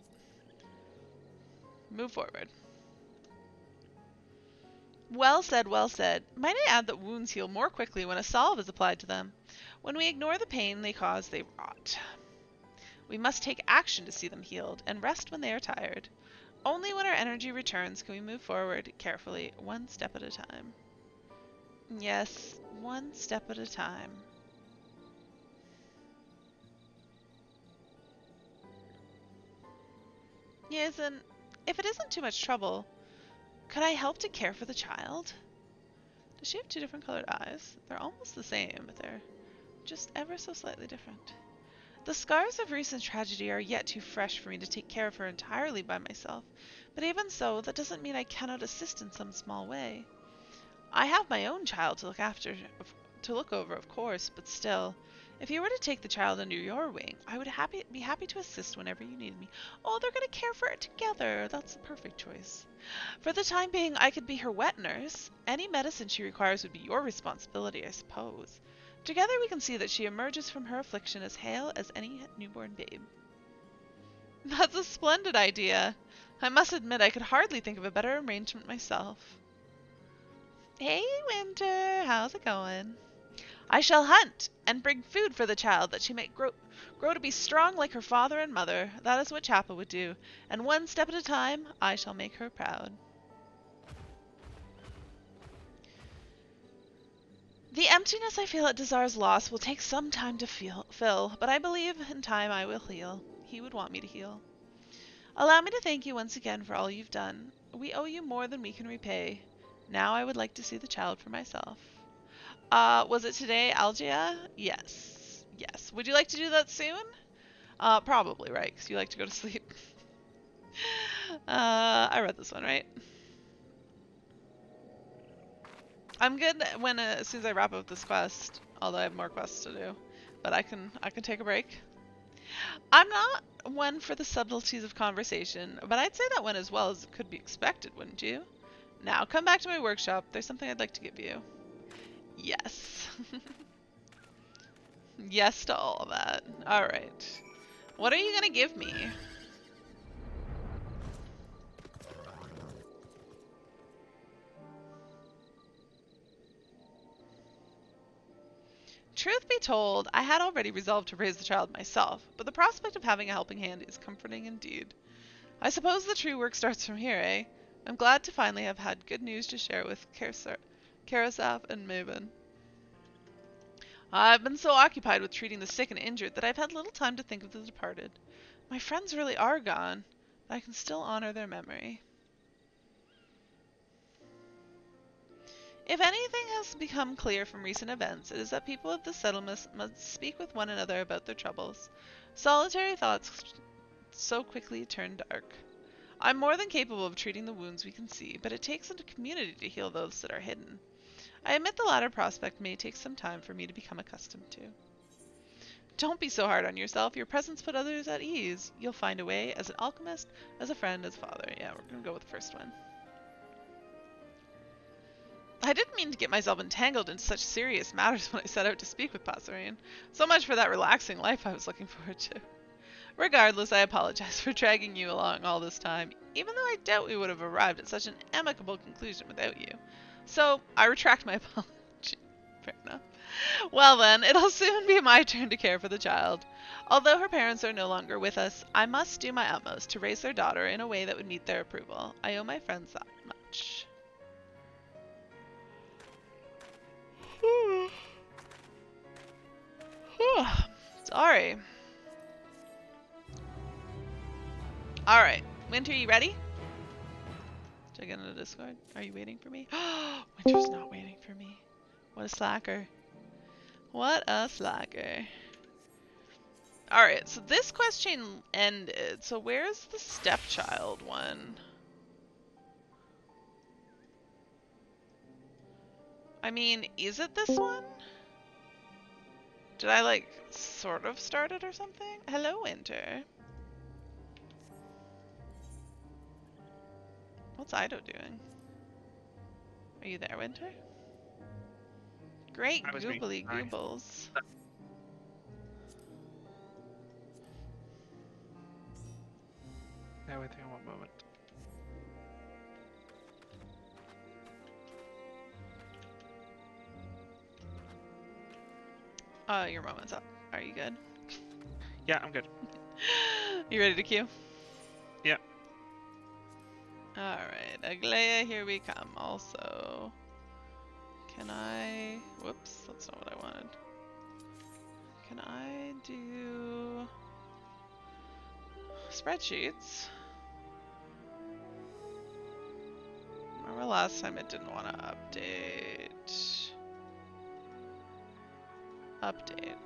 Move forward. Well said, well said. Might I add that wounds heal more quickly when a salve is applied to them. When we ignore the pain they cause, they rot. We must take action to see them healed, and rest when they are tired. Only when our energy returns can we move forward carefully, one step at a time. Yes, one step at a time. Yes, and if it isn't too much trouble, could I help to care for the child? Does she have two different colored eyes? They're almost the same, but they're just ever so slightly different. The scars of recent tragedy are yet too fresh for me to take care of her entirely by myself, but even so, that doesn't mean I cannot assist in some small way. I have my own child to look over, of course, but still, if you were to take the child under your wing, I would be happy to assist whenever you need me. Oh, they're going to care for it together. That's the perfect choice. For the time being, I could be her wet nurse. Any medicine she requires would be your responsibility, I suppose. Together we can see that she emerges from her affliction as hale as any newborn babe. That's a splendid idea. I must admit I could hardly think of a better arrangement myself. Hey, Winter. How's it going? I shall hunt and bring food for the child that she may grow to be strong like her father and mother. That is what Chappa would do. And one step at a time, I shall make her proud. The emptiness I feel at Dazar's loss will take some time to fill, but I believe in time I will heal. He would want me to heal. Allow me to thank you once again for all you've done. We owe you more than we can repay. Now I would like to see the child for myself. Was it today, Algia? Yes. Yes. Would you like to do that soon? Probably, right? Because you like to go to sleep. I read this one, right? I'm good when as soon as I wrap up this quest, although I have more quests to do. But I can take a break. I'm not one for the subtleties of conversation, but I'd say that went as well as it could be expected, wouldn't you? Now, come back to my workshop. There's something I'd like to give you. Yes. Yes to all of that. Alright. What are you gonna give me? Truth be told, I had already resolved to raise the child myself, but the prospect of having a helping hand is comforting indeed. I suppose the true work starts from here, eh? I'm glad to finally have had good news to share with Karasaf and Maven. I've been so occupied with treating the sick and injured that I've had little time to think of the departed. My friends really are gone, but I can still honor their memory. If anything has become clear from recent events, it is that people of the settlement must speak with one another about their troubles. Solitary thoughts so quickly turn dark. I'm more than capable of treating the wounds we can see, but it takes a community to heal those that are hidden. I admit the latter prospect may take some time for me to become accustomed to. Don't be so hard on yourself. Your presence put others at ease. You'll find a way, as an alchemist, as a friend, as a father. Yeah, we're gonna go with the first one. I didn't mean to get myself entangled into such serious matters when I set out to speak with Passerine. So much for that relaxing life I was looking forward to. Regardless, I apologize for dragging you along all this time, even though I doubt we would have arrived at such an amicable conclusion without you. So, I retract my apology. Fair enough. Well then, it'll soon be my turn to care for the child. Although her parents are no longer with us, I must do my utmost to raise their daughter in a way that would meet their approval. I owe my friends that much. Sorry. Alright. Winter, you ready? Check into the Discord. Are you waiting for me? Winter's not waiting for me. What a slacker. What a slacker. Alright, so this quest chain ended. So where's the stepchild one? I mean, is it this one? Did I, like, sort of start it or something? Hello, Winter. What's Ido doing? Are you there, Winter? Great goobly goobles. Bear with me one moment. Your moment's up. Are you good? Yeah, I'm good. You ready to queue? Yeah. Alright, Aglaya, here we come. Also, can I... Whoops, that's not what I wanted. Can I do... spreadsheets? Remember last time it didn't want to update. Update.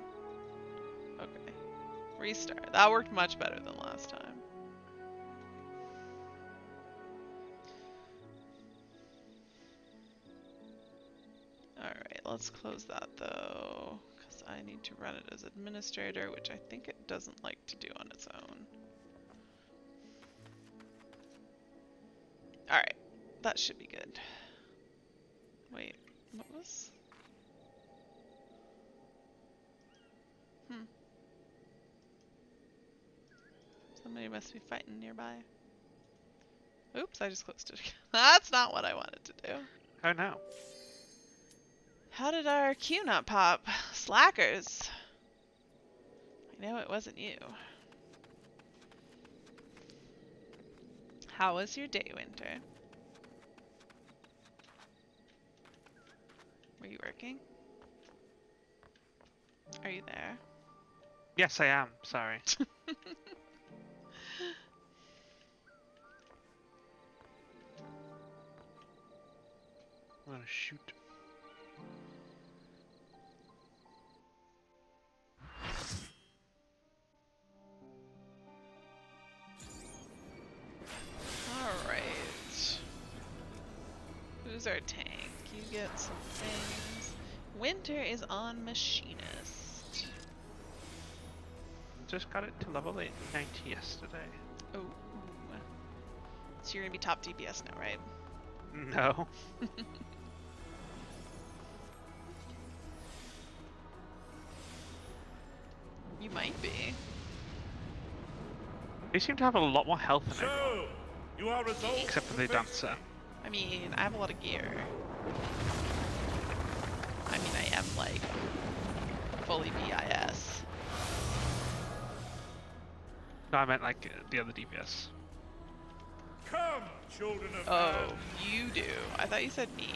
Okay. Restart. That worked much better than last time. Alright, let's close that though, because I need to run it as administrator, which I think it doesn't like to do on its own. Alright, that should be good. Wait, what was... Somebody must be fighting nearby. Oops, I just closed it again. That's not what I wanted to do. Oh no. How did our queue not pop? Slackers. I know it wasn't you. How was your day, Winter? Were you working? Are you there? Yes, I am. Sorry. I'm gonna shoot. Alright. Who's our tank? You get some things. Winter is on Machinist. Just got it to level 90 yesterday. Oh. So you're gonna be top DPS now, right? No. You might be. They seem to have a lot more health than everyone, So, you are resolved except for to the face dancer. I mean, I have a lot of gear. I mean, I am like fully BIS. No, I meant like the other DPS. Come, children of Oh, man. you do. I thought you said me.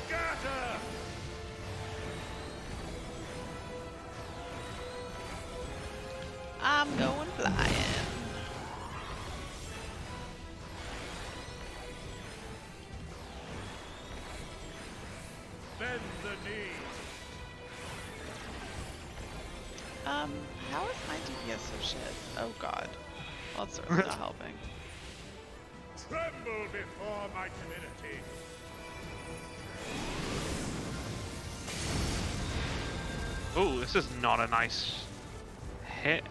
Scatter! I'm going flying. Bend the knee. How is my DPS so shit? Oh god. Well, it's certainly not helping. Tremble before my timidity. Oh, this is not a nice hit.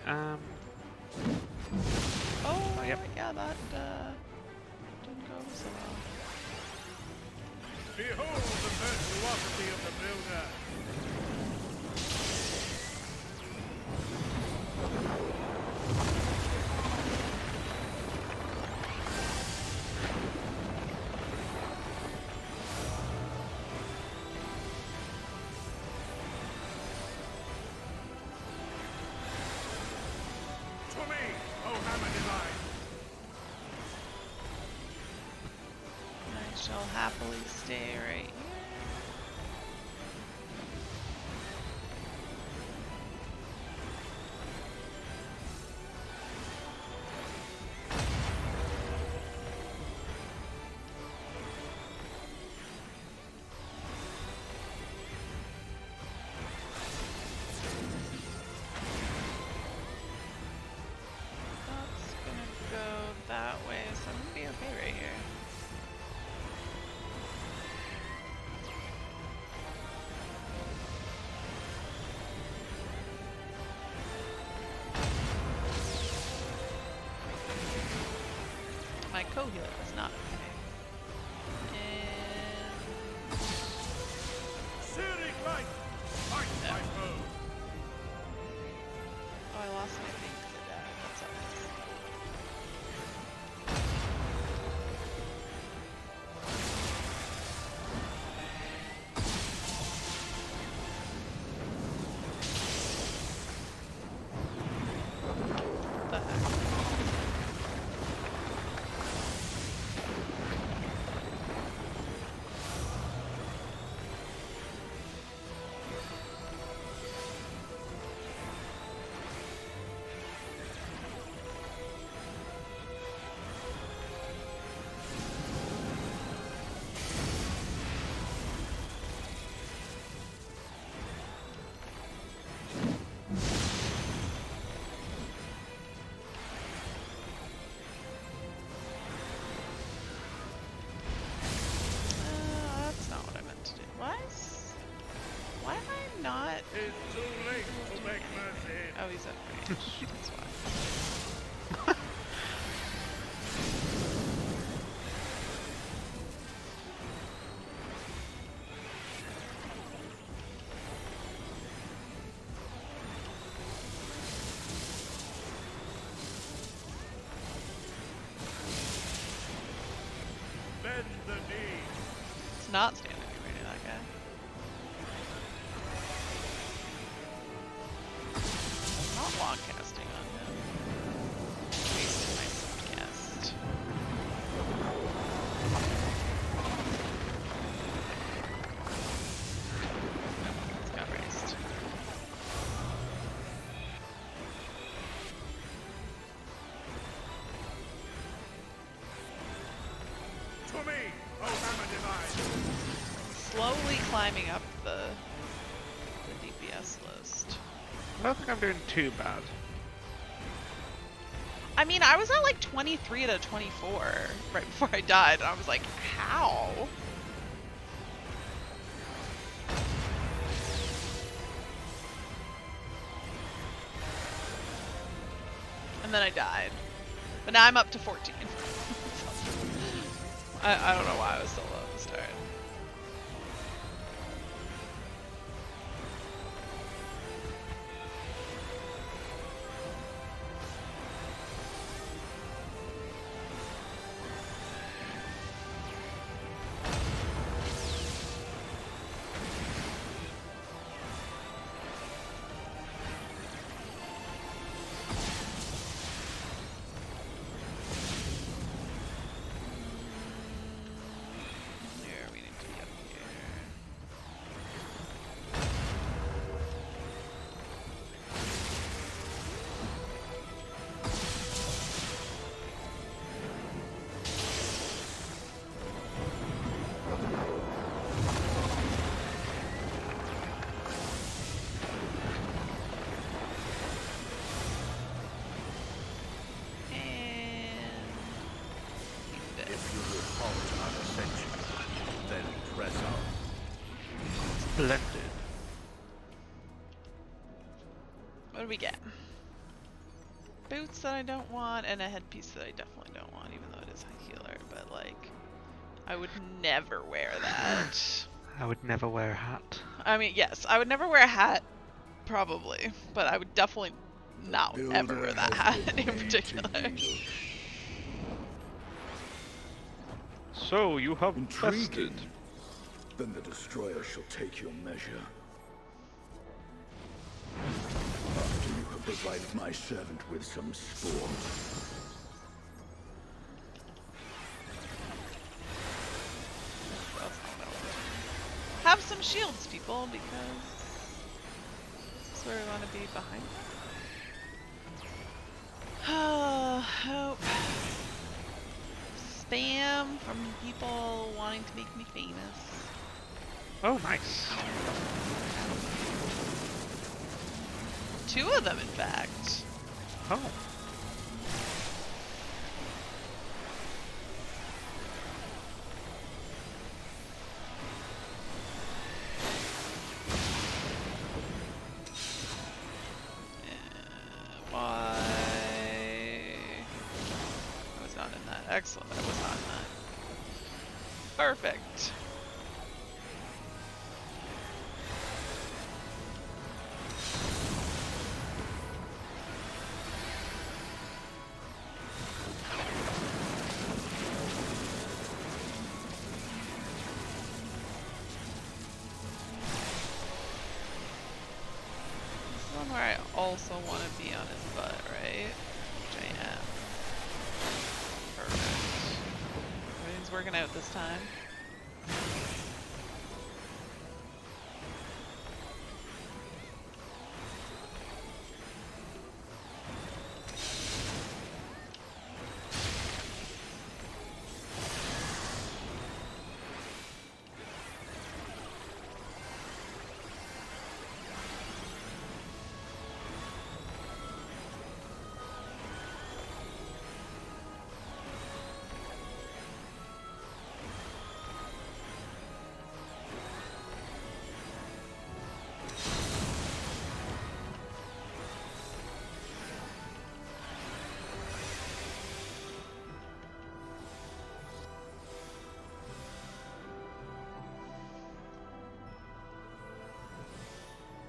Oh, yep. yeah, that didn't go so well. Behold the virtuosity of the builder. To me, O hammer divine. I shall happily stay right here. That's gonna go that way, so I'm gonna be okay right here. My co-healer was not okay. And Searing light. Fight my foe. oh, I lost my thing because I died. That sucks. What the heck? Bend the knee. It's not standing anywhere near that guy. I'm not long casting on him. Wasting my soft cast. It's got raised. To me, O hammer divine. Slowly climbing up the DPS list. I don't think I'm doing too bad. I mean, I was at like 23 to 24 right before I died, and I was like, how? And then I died. But now I'm up to 14. I don't know why I was so low at the start. Here, we need to be up here. And If you will halt our ascension, then press on. Splendid. what do we get? Boots that I don't want, and a headpiece that I definitely don't want, even though it is a healer. But like, I would never wear that. I would never wear a hat. I mean, yes, I would never wear a hat, probably, but I would definitely not ever wear that hat in particular. So you have bested. Intriguing. Then the destroyer shall take your measure. After you have provided my servant with some sport. Have some shields, people, because this is where we want to be behind. Hope. Spam from people wanting to make me famous. Oh, nice. Two of them, in fact. Oh. Why? I was not in that. Excellent. I was not in that. Perfect. Where I also want to be on his butt, right? Which I am. Perfect. Everything's working out this time.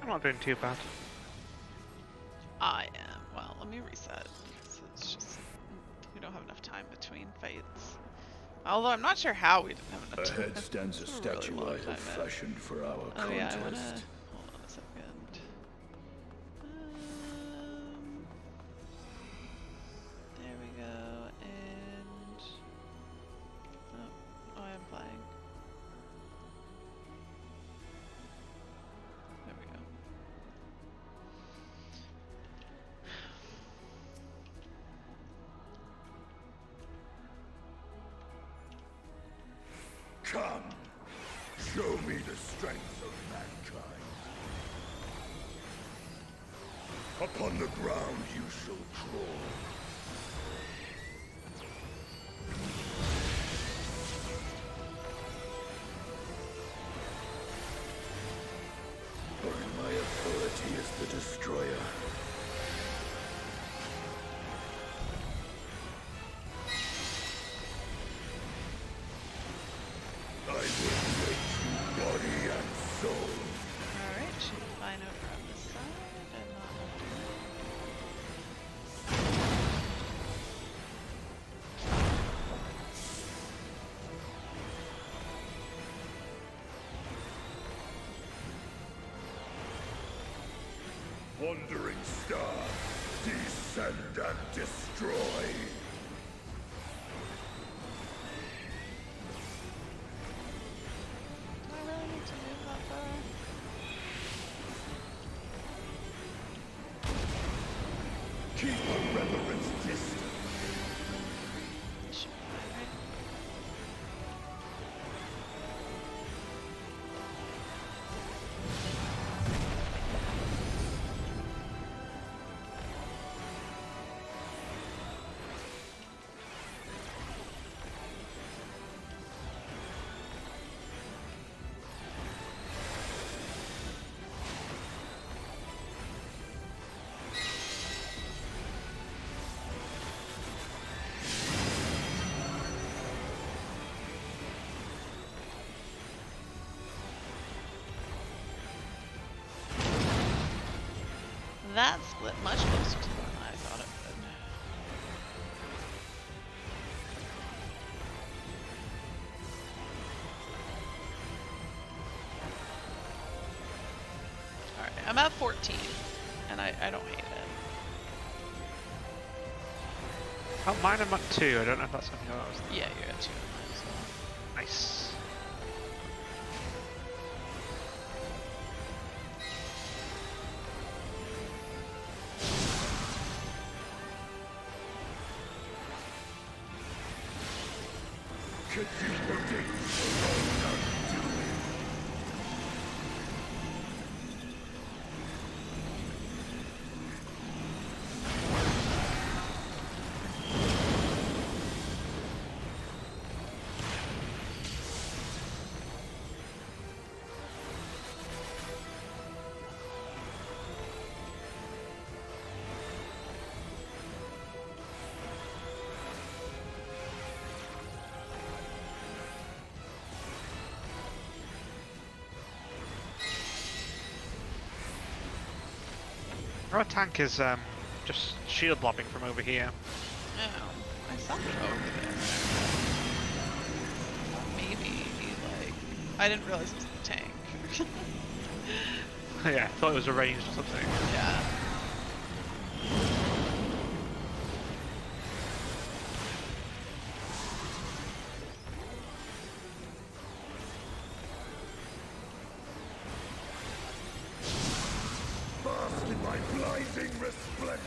I'm not doing too bad. I am. Well, let me reset. Because it's just... we don't have enough time between fights. Although I'm not sure how we didn't have enough time. Ahead stands a It's been really statue long I time have in. fashioned for our Oh yeah, I wanna contest. hold on a second. There we go, and oh, I am playing. There we go. Come, show me the strength of mankind. Upon the ground you shall crawl. For in my authority is the destroyer. I will make you body and soul. Alright, should be fine over on this side and not over there. Wandering star, descend and destroy. Do I really need to move that far? Keep a reverent distance. Should be fine, right? That split much closer to than I thought it would. Alright, I'm at 14, and I don't hate it. Oh, mine I'm at 2. I don't know if that's something else. Yeah, you're at 2 of mine as well. Nice. Can you predict alone undoing? Our tank is just shield lobbing from over here. Oh, I saw it over there. Maybe he like I didn't realize it was the tank. Yeah, I thought it was arranged or something. Yeah. Bask in my blinding resplendence.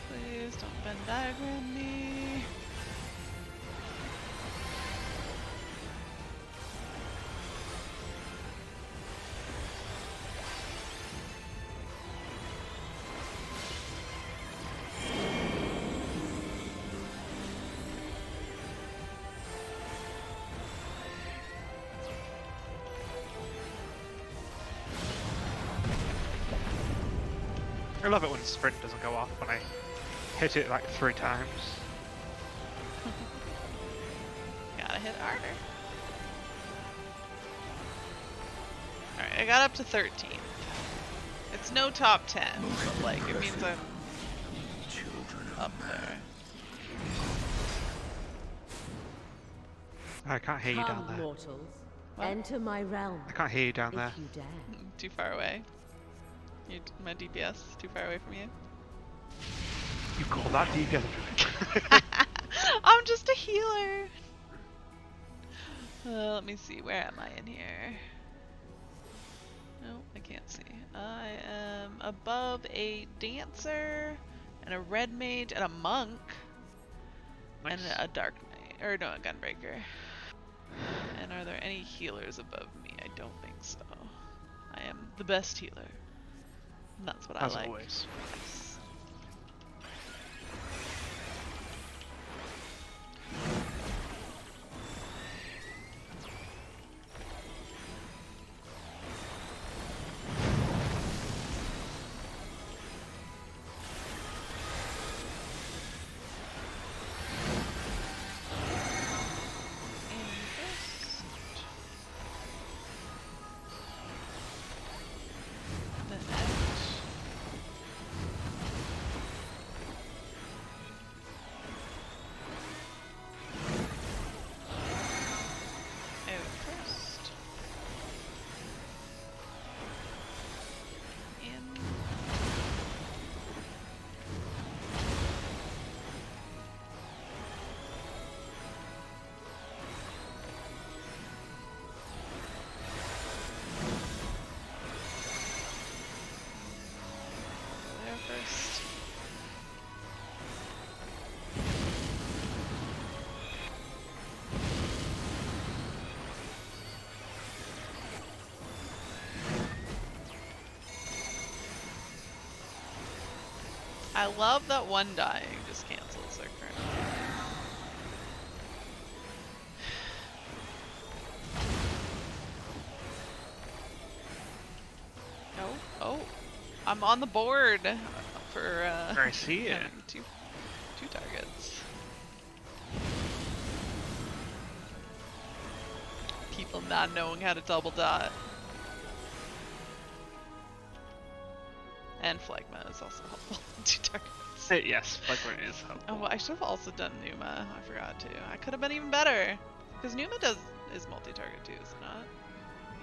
Please don't Venn diagram me. I love it when sprint doesn't go off when I hit it like 3 times. Gotta hit harder. Alright, I got up to 13th. It's no top 10, but like, it means I'm up there. I can't hear you down Come, there. mortals. What? Enter my realm, I can't hear you down there. if you dare. Too far away. My DPS too far away from you. You call that DPS? I'm just a healer. Let me see. Where am I in here? No, I can't see. I am above a dancer and a red mage and a monk and Nice. a dark knight, or no, a gunbreaker. And are there any healers above me? I don't think so. I am the best healer. And that's what As I like. always. Yes. First. I love that one dying just cancels their current. Oh, I'm on the board for I see it. having two targets. People not knowing how to double dot. And Phlegma is also helpful. 2 targets. Yes, like where it is helpful. Oh, well, I should have also done Numa. I forgot to. I could have been even better. Because Numa is multi-target too, is it not?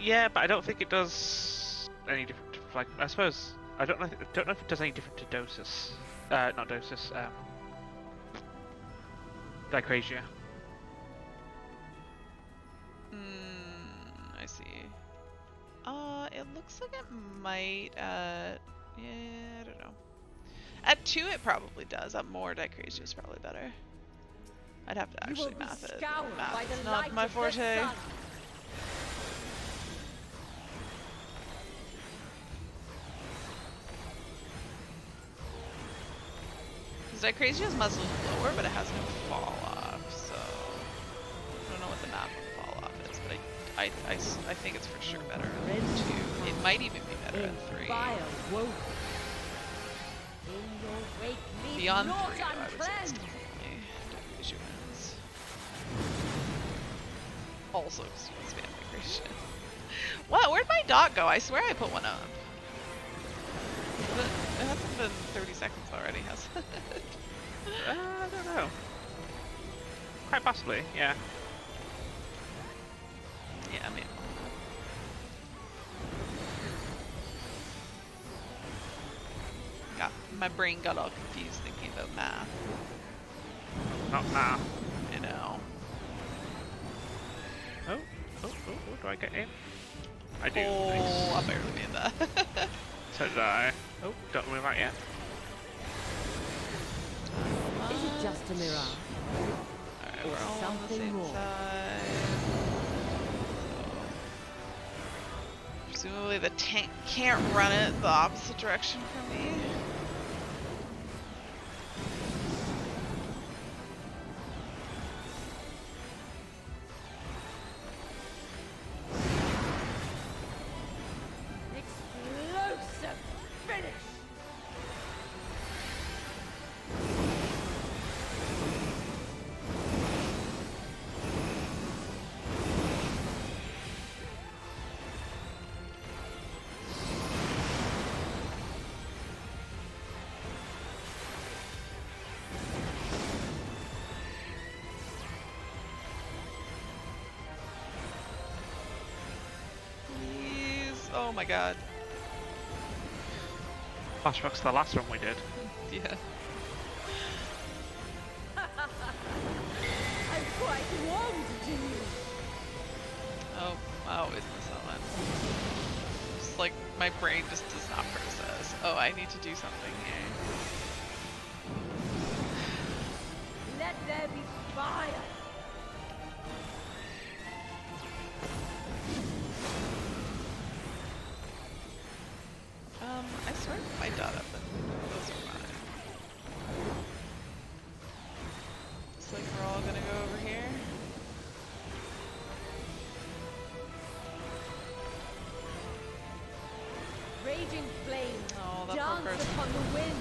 Yeah, but I don't think it does any different. Like, I suppose I don't know if it does any different to Dosis. Not Dosis. Dicrasia. I see. It looks like it might. Yeah, I don't know. At 2, it probably does. At more, Dicrasia is probably better. I'd have to actually math it. Math is not my forte. Because Dicrasia's muzzle is lower, but it has no fall off, so I don't know what the map fall off is, but I think it's for sure better in 2. It might even be better in 3. Beyond 3, though, I would say it's definitely Dicrasia wins. Also, because you spam Dicrasia. What? Where'd my dot go? I swear I put one up. But it hasn't been 30 seconds already, has it? I don't know. Quite possibly, yeah. Yeah, I mean. My brain got all confused thinking about math. Not now. You know. Oh, do I get in? I do. Oh, Nice. I barely made that. So did I. Oh, don't move out yet. Is it just a mirage? Alright, we're all on the Something same more. side. So, presumably the tank can't run it the opposite direction from me. Explosive finish! Oh my god. Flashbacks to the last one we did. Yeah. I'm quite warmed to you. Oh, I always miss that one. Just like my brain just does not process. Oh, I need to do something here. Let there be fire. I swear my data, but those are mine. Looks like we're all gonna go over here. Raging flames Oh, that poor dance person. upon the wind.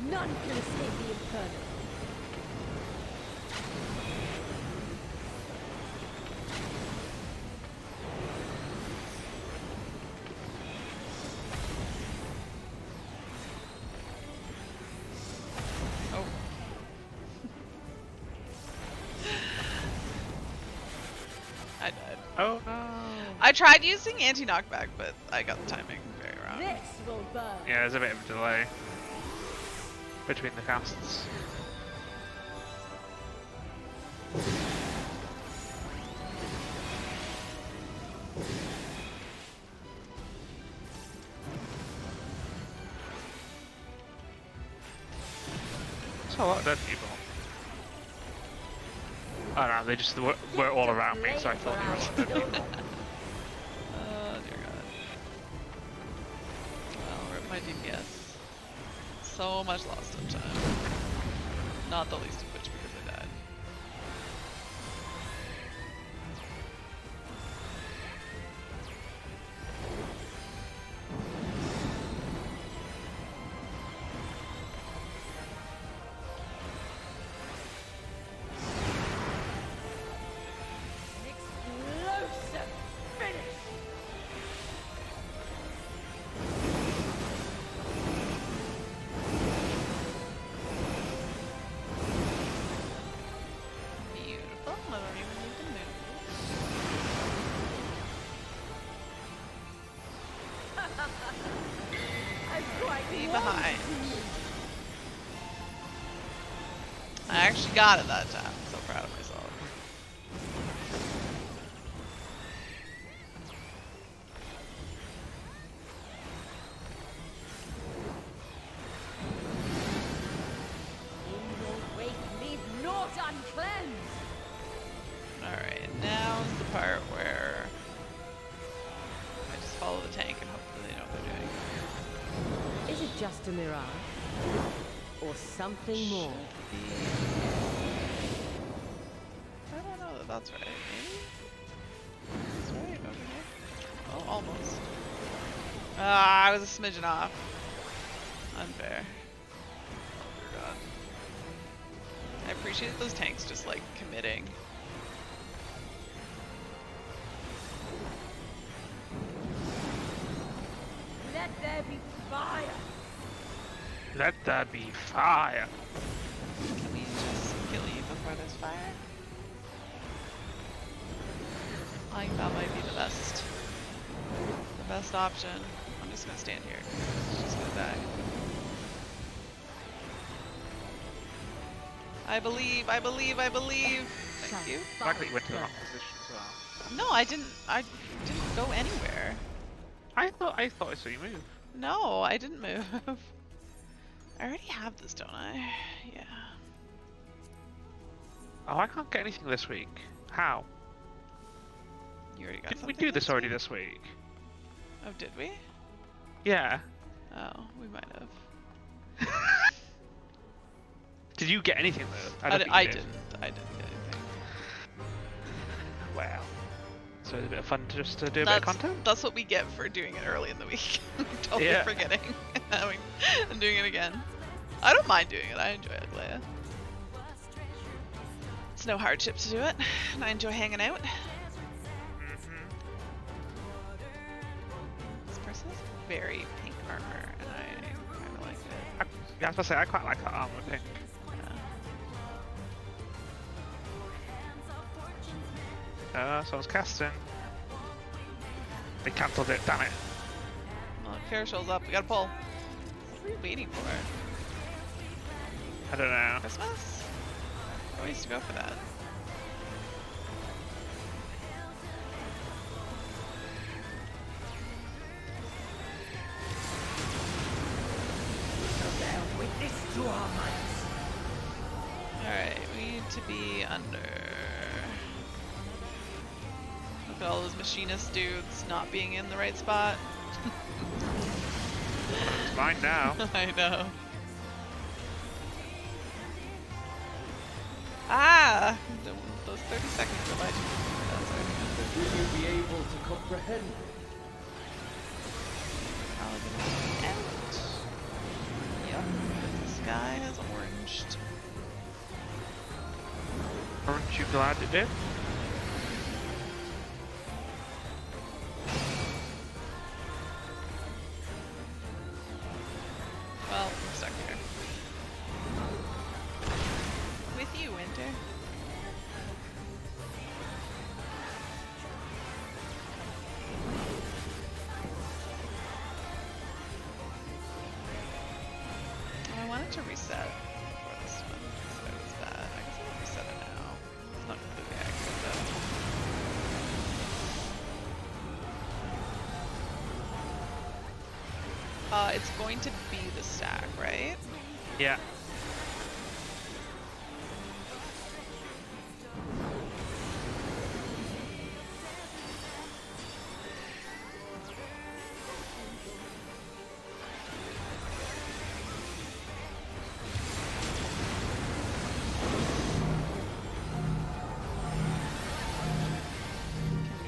None can escape the inferno. Oh. I died. Oh no. I tried using anti-knockback, but I got the timing very wrong. This will burn. Yeah, there's a bit of a delay between the casts. There's a lot of dead people. Oh no, they just were all around me, so I thought they were a lot of dead people. Oh dear god. Well, rip my DPS. So much lost of time. Not the least of which because I died. An explosive finish. Beautiful. I don't even need to move. I'm quite Be warmed behind. to you. I actually got it that time. I'm so proud of myself. In your wake, leave naught uncleansed. Alright, now's the part where I just follow the tank and hope that they know what they're doing. Is it just a mirage? Or something more? I don't know that that's right. Maybe? That's right, over here. Oh, almost. Ah, I was a smidgen off. Unfair. Oh dear god. I appreciate those tanks just like committing. Let there be fire. Let there be fire. Can we just kill you before there's fire? I think that might be the best option. I'm just gonna stand here. She's just gonna die. I believe, I believe, I believe. Thank you. I like that you went to the wrong position as well. No, I didn't go anywhere. I thought I saw you move. No, I didn't move. I already have this, don't I? Yeah. Oh, I can't get anything this week. How? You already got Didn't we something do this this already week? this week? Oh, did we? Yeah. Oh, we might have. Did you get anything though? I don't think you did. didn't. I didn't get anything. Wow. So it's a bit of fun to just do a bit of content? That's what we get for doing it early in the week. Totally Yeah. forgetting and doing it again. I don't mind doing it. I enjoy it, Leia. It's no hardship to do it, and I enjoy hanging out. This person has very pink armor, and I kind of like it. Yeah, I was supposed to say, I quite like that armor pink. Someone's casting. They cancelled it, damn it. Well, Kara shows up. We gotta pull. What are you waiting for? I don't know. Christmas? I used to go for that. Alright, we need to be under. Look at all those machinist dudes not being in the right spot. It's mine now. I know. Ah! Those 30 seconds go by too fast. Will you be able to comprehend? Paladin out. Yep. The sky has oranged. Aren't you glad it did? Well, I'm stuck here. With you, Winter. I wanted to reset before this one, so it was bad. I guess I'll reset it now. It's not completely accurate though. It's going to be the stack, right? Yeah.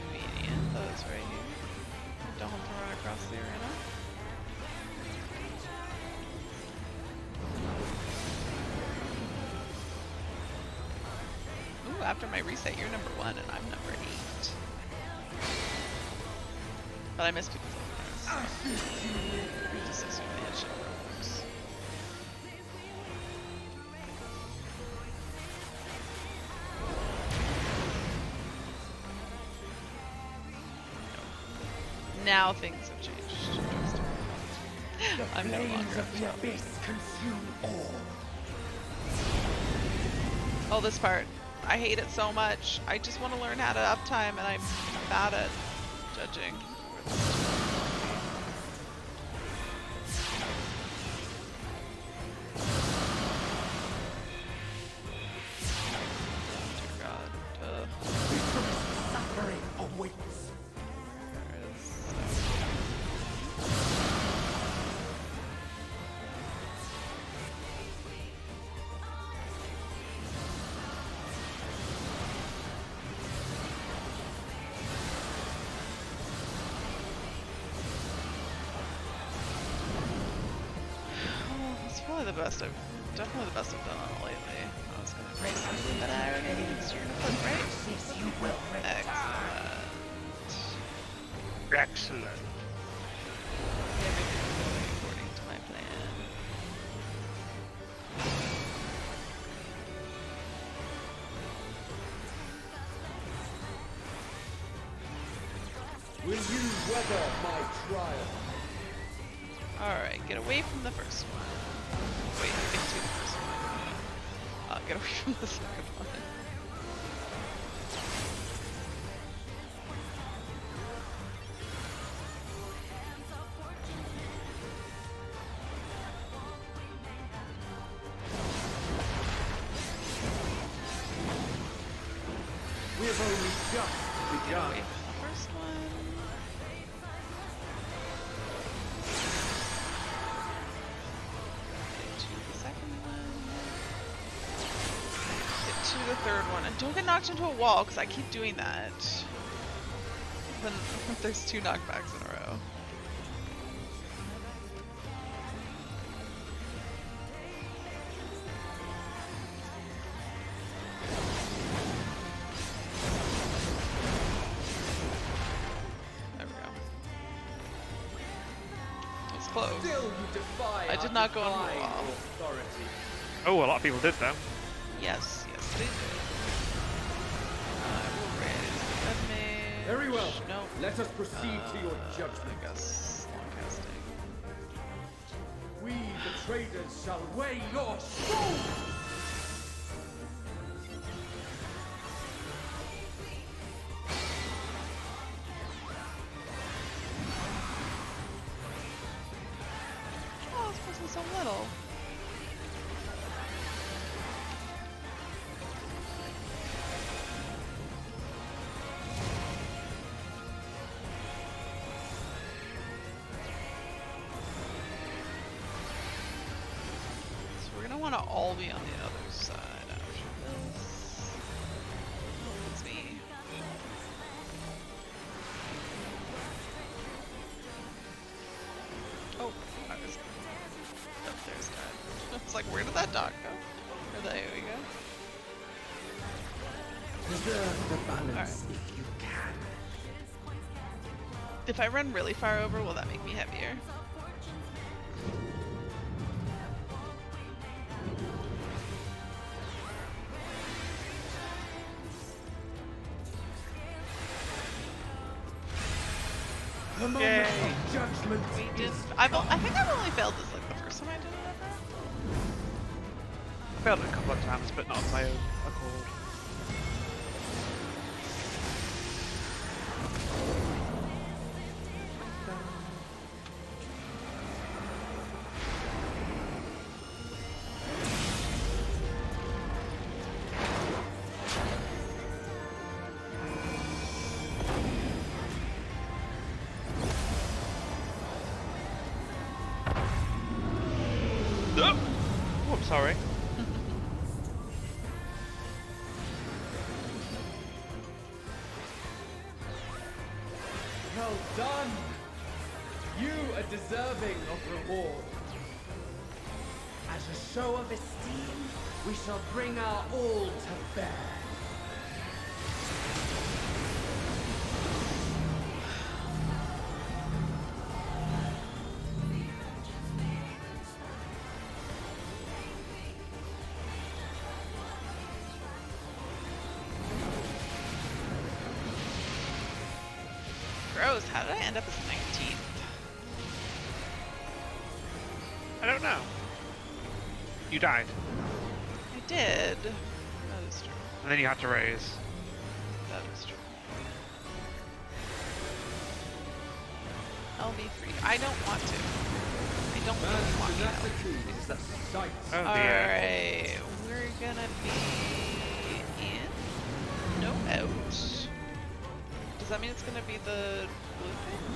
Convenient. Oh, it's right here. Don't have to run across the arena. Ooh, after my reset, you're number 1 and I'm number 8. But I missed people's openers. Just assume they had shit problems. Now things have changed. I'm no longer up top. Oh, this part. I hate it so much. I just want to learn how to uptime, and I'm bad at judging. Dear God. Suffering awaits. There it is. Oh, it's probably the best definitely the best I've done on it lately. I was gonna race something, but I already used your input, right? Yes, you will. Excellent. Excellent. Everything is going according to my plan. Will you weather my trial? Alright, get away from the first one. Wait, get to the first one. Get away from the second one. We have only just Get begun. away from the first one. Get to the second one. Get to the third one. And don't get knocked into a wall, because I keep doing that. When there's 2 knockbacks in a row. close. Still you defy I did our not go on divine wall. authority. Oh, a lot of people did though. Yes, yes, they did. I will raise the red mage. Very well. No. Let us proceed to your judgment. I guess long casting. We, the traders, shall weigh your soul. Oh, this wasn't so little. So we're gonna want to all be on the other side after this. It's me. Oh, I was up there's God. It's like, where did that dog go? Or there we go. Preserve the balance if you can. If I run really far over, will that make me heavier? The moment Yay. of judgment We did. is I think I've only failed this like the first time I did it ever. I failed it a couple of times, but not on my own accord. Oh, I'm sorry. well done. You are deserving of reward. As a show of esteem, we shall bring our all to bear. Gross. How did I end up as 19th? I don't know. You died, I did. That is true. and then you had to raise. That is true. LV3. I don't want to. I don't really want to. Tenacity is a sight. Oh dear. Alright. We're gonna be in? No out. Does that mean it's gonna be the blue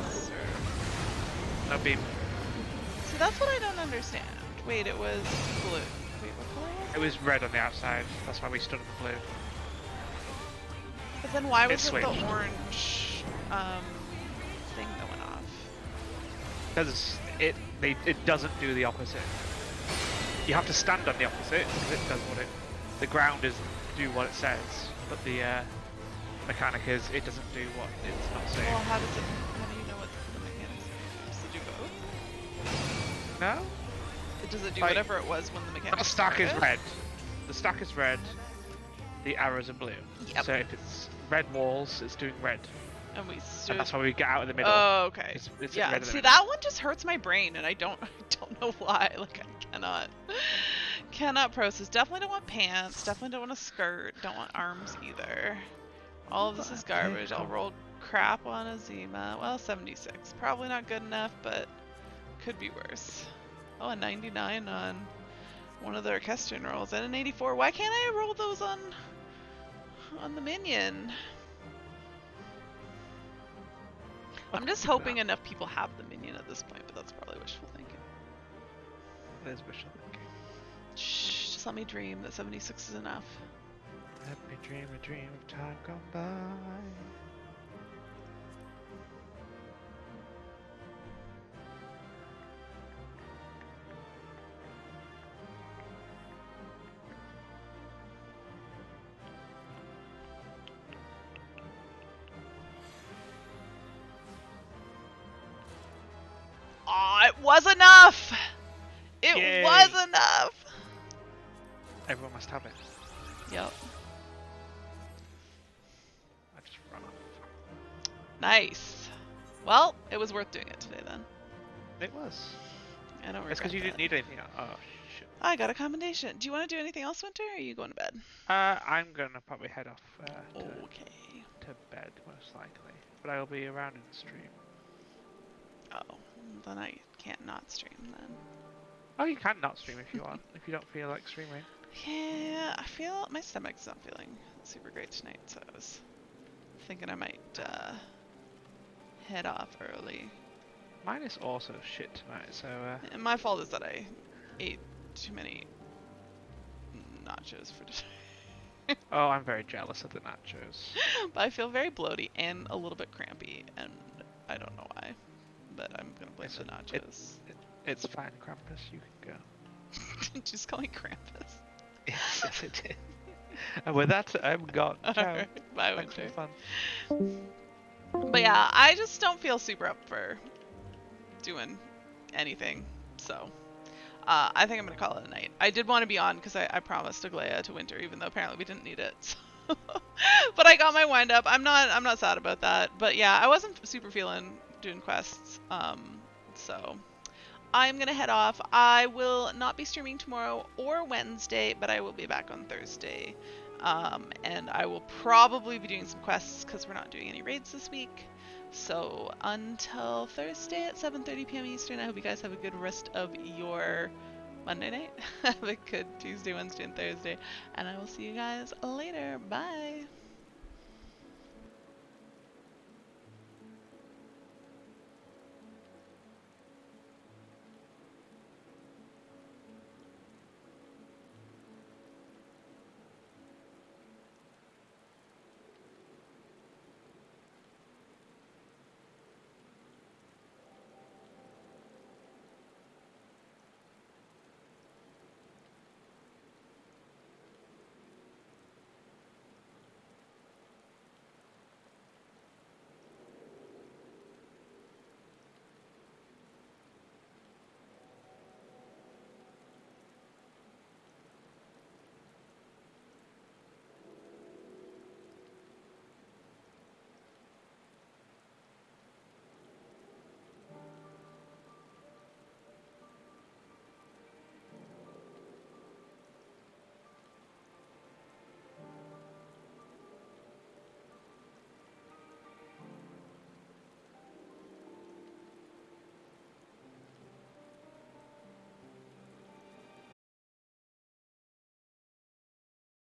things? Or... No beam. See, that's what I don't understand. Wait, it was blue. Wait, what color was it? It was red on the outside. That's why we stood on the blue. But then why It was it switched. the orange thing that went off? Because it doesn't do the opposite. You have to stand on the opposite because it does what it. The ground is do what it says, but the mechanic is it doesn't do what it's not saying. Well, how do you know what the mechanics is? Does it do both? No. Does it do Like, whatever it was when the mechanics The stack is started? red. The stack is red. The arrows are blue. Yep. So if it's red walls, it's doing red. And we stood... And that's why we get out in the middle. Oh, okay. It's Yeah, red in the see, middle. that one just hurts my brain, and I don't know why. Like, I cannot process. Definitely don't want pants. Definitely don't want a skirt. Don't want arms either. All of this is garbage. I'll roll crap on Azima. Well, 76. Probably not good enough, but could be worse. Oh, a 99 on one of the Orchestrion rolls, and an 84. Why can't I roll those on the minion? I'm just hoping enough people have the minion at this point, but that's probably wishful thinking. There's wishful thinking. Shh, just let me dream that 76 is enough. Let me dream a dream of time gone by. It was enough! It Yay. was enough! Everyone must have it. Yep. I just run off. Nice. Well, it was worth doing it today then. It was. I don't regret It's because you didn't that. need anything. Oh shit. I got a commendation. Do you want to do anything else, Winter, or are you going to bed? I'm gonna probably head off Okay. to bed most likely, but I'll be around in the stream. Oh, then I can't not stream then. Oh, you can not stream if you want, if you don't feel like streaming. Yeah, I feel my stomach's not feeling super great tonight, so I was thinking I might head off early. Mine is also shit tonight, so And my fault is that I ate too many nachos for dinner. oh, I'm very jealous of the nachos. But I feel very bloaty and a little bit crampy, and I don't know why. But I'm gonna blame the nachos. It's fine, Krampus. You can go. Just call me Krampus. Yes, it did. And with that, I'm gone. Ciao. Alright, bye, Thanks for Winter. the fun. But yeah, I just don't feel super up for doing anything, so I think I'm gonna call it a night. I did want to be on because I promised Aglaia to Winter, even though apparently we didn't need it. So. But I got my wind up. I'm not sad about that. But yeah, I wasn't super feeling doing quests. So I'm gonna head off. I will not be streaming tomorrow or Wednesday, but I will be back on Thursday. And I will probably be doing some quests because we're not doing any raids this week. So until Thursday at 7:30 p.m. Eastern, I hope you guys have a good rest of your Monday night. Have a good Tuesday, Wednesday, and Thursday. And I will see you guys later. Bye.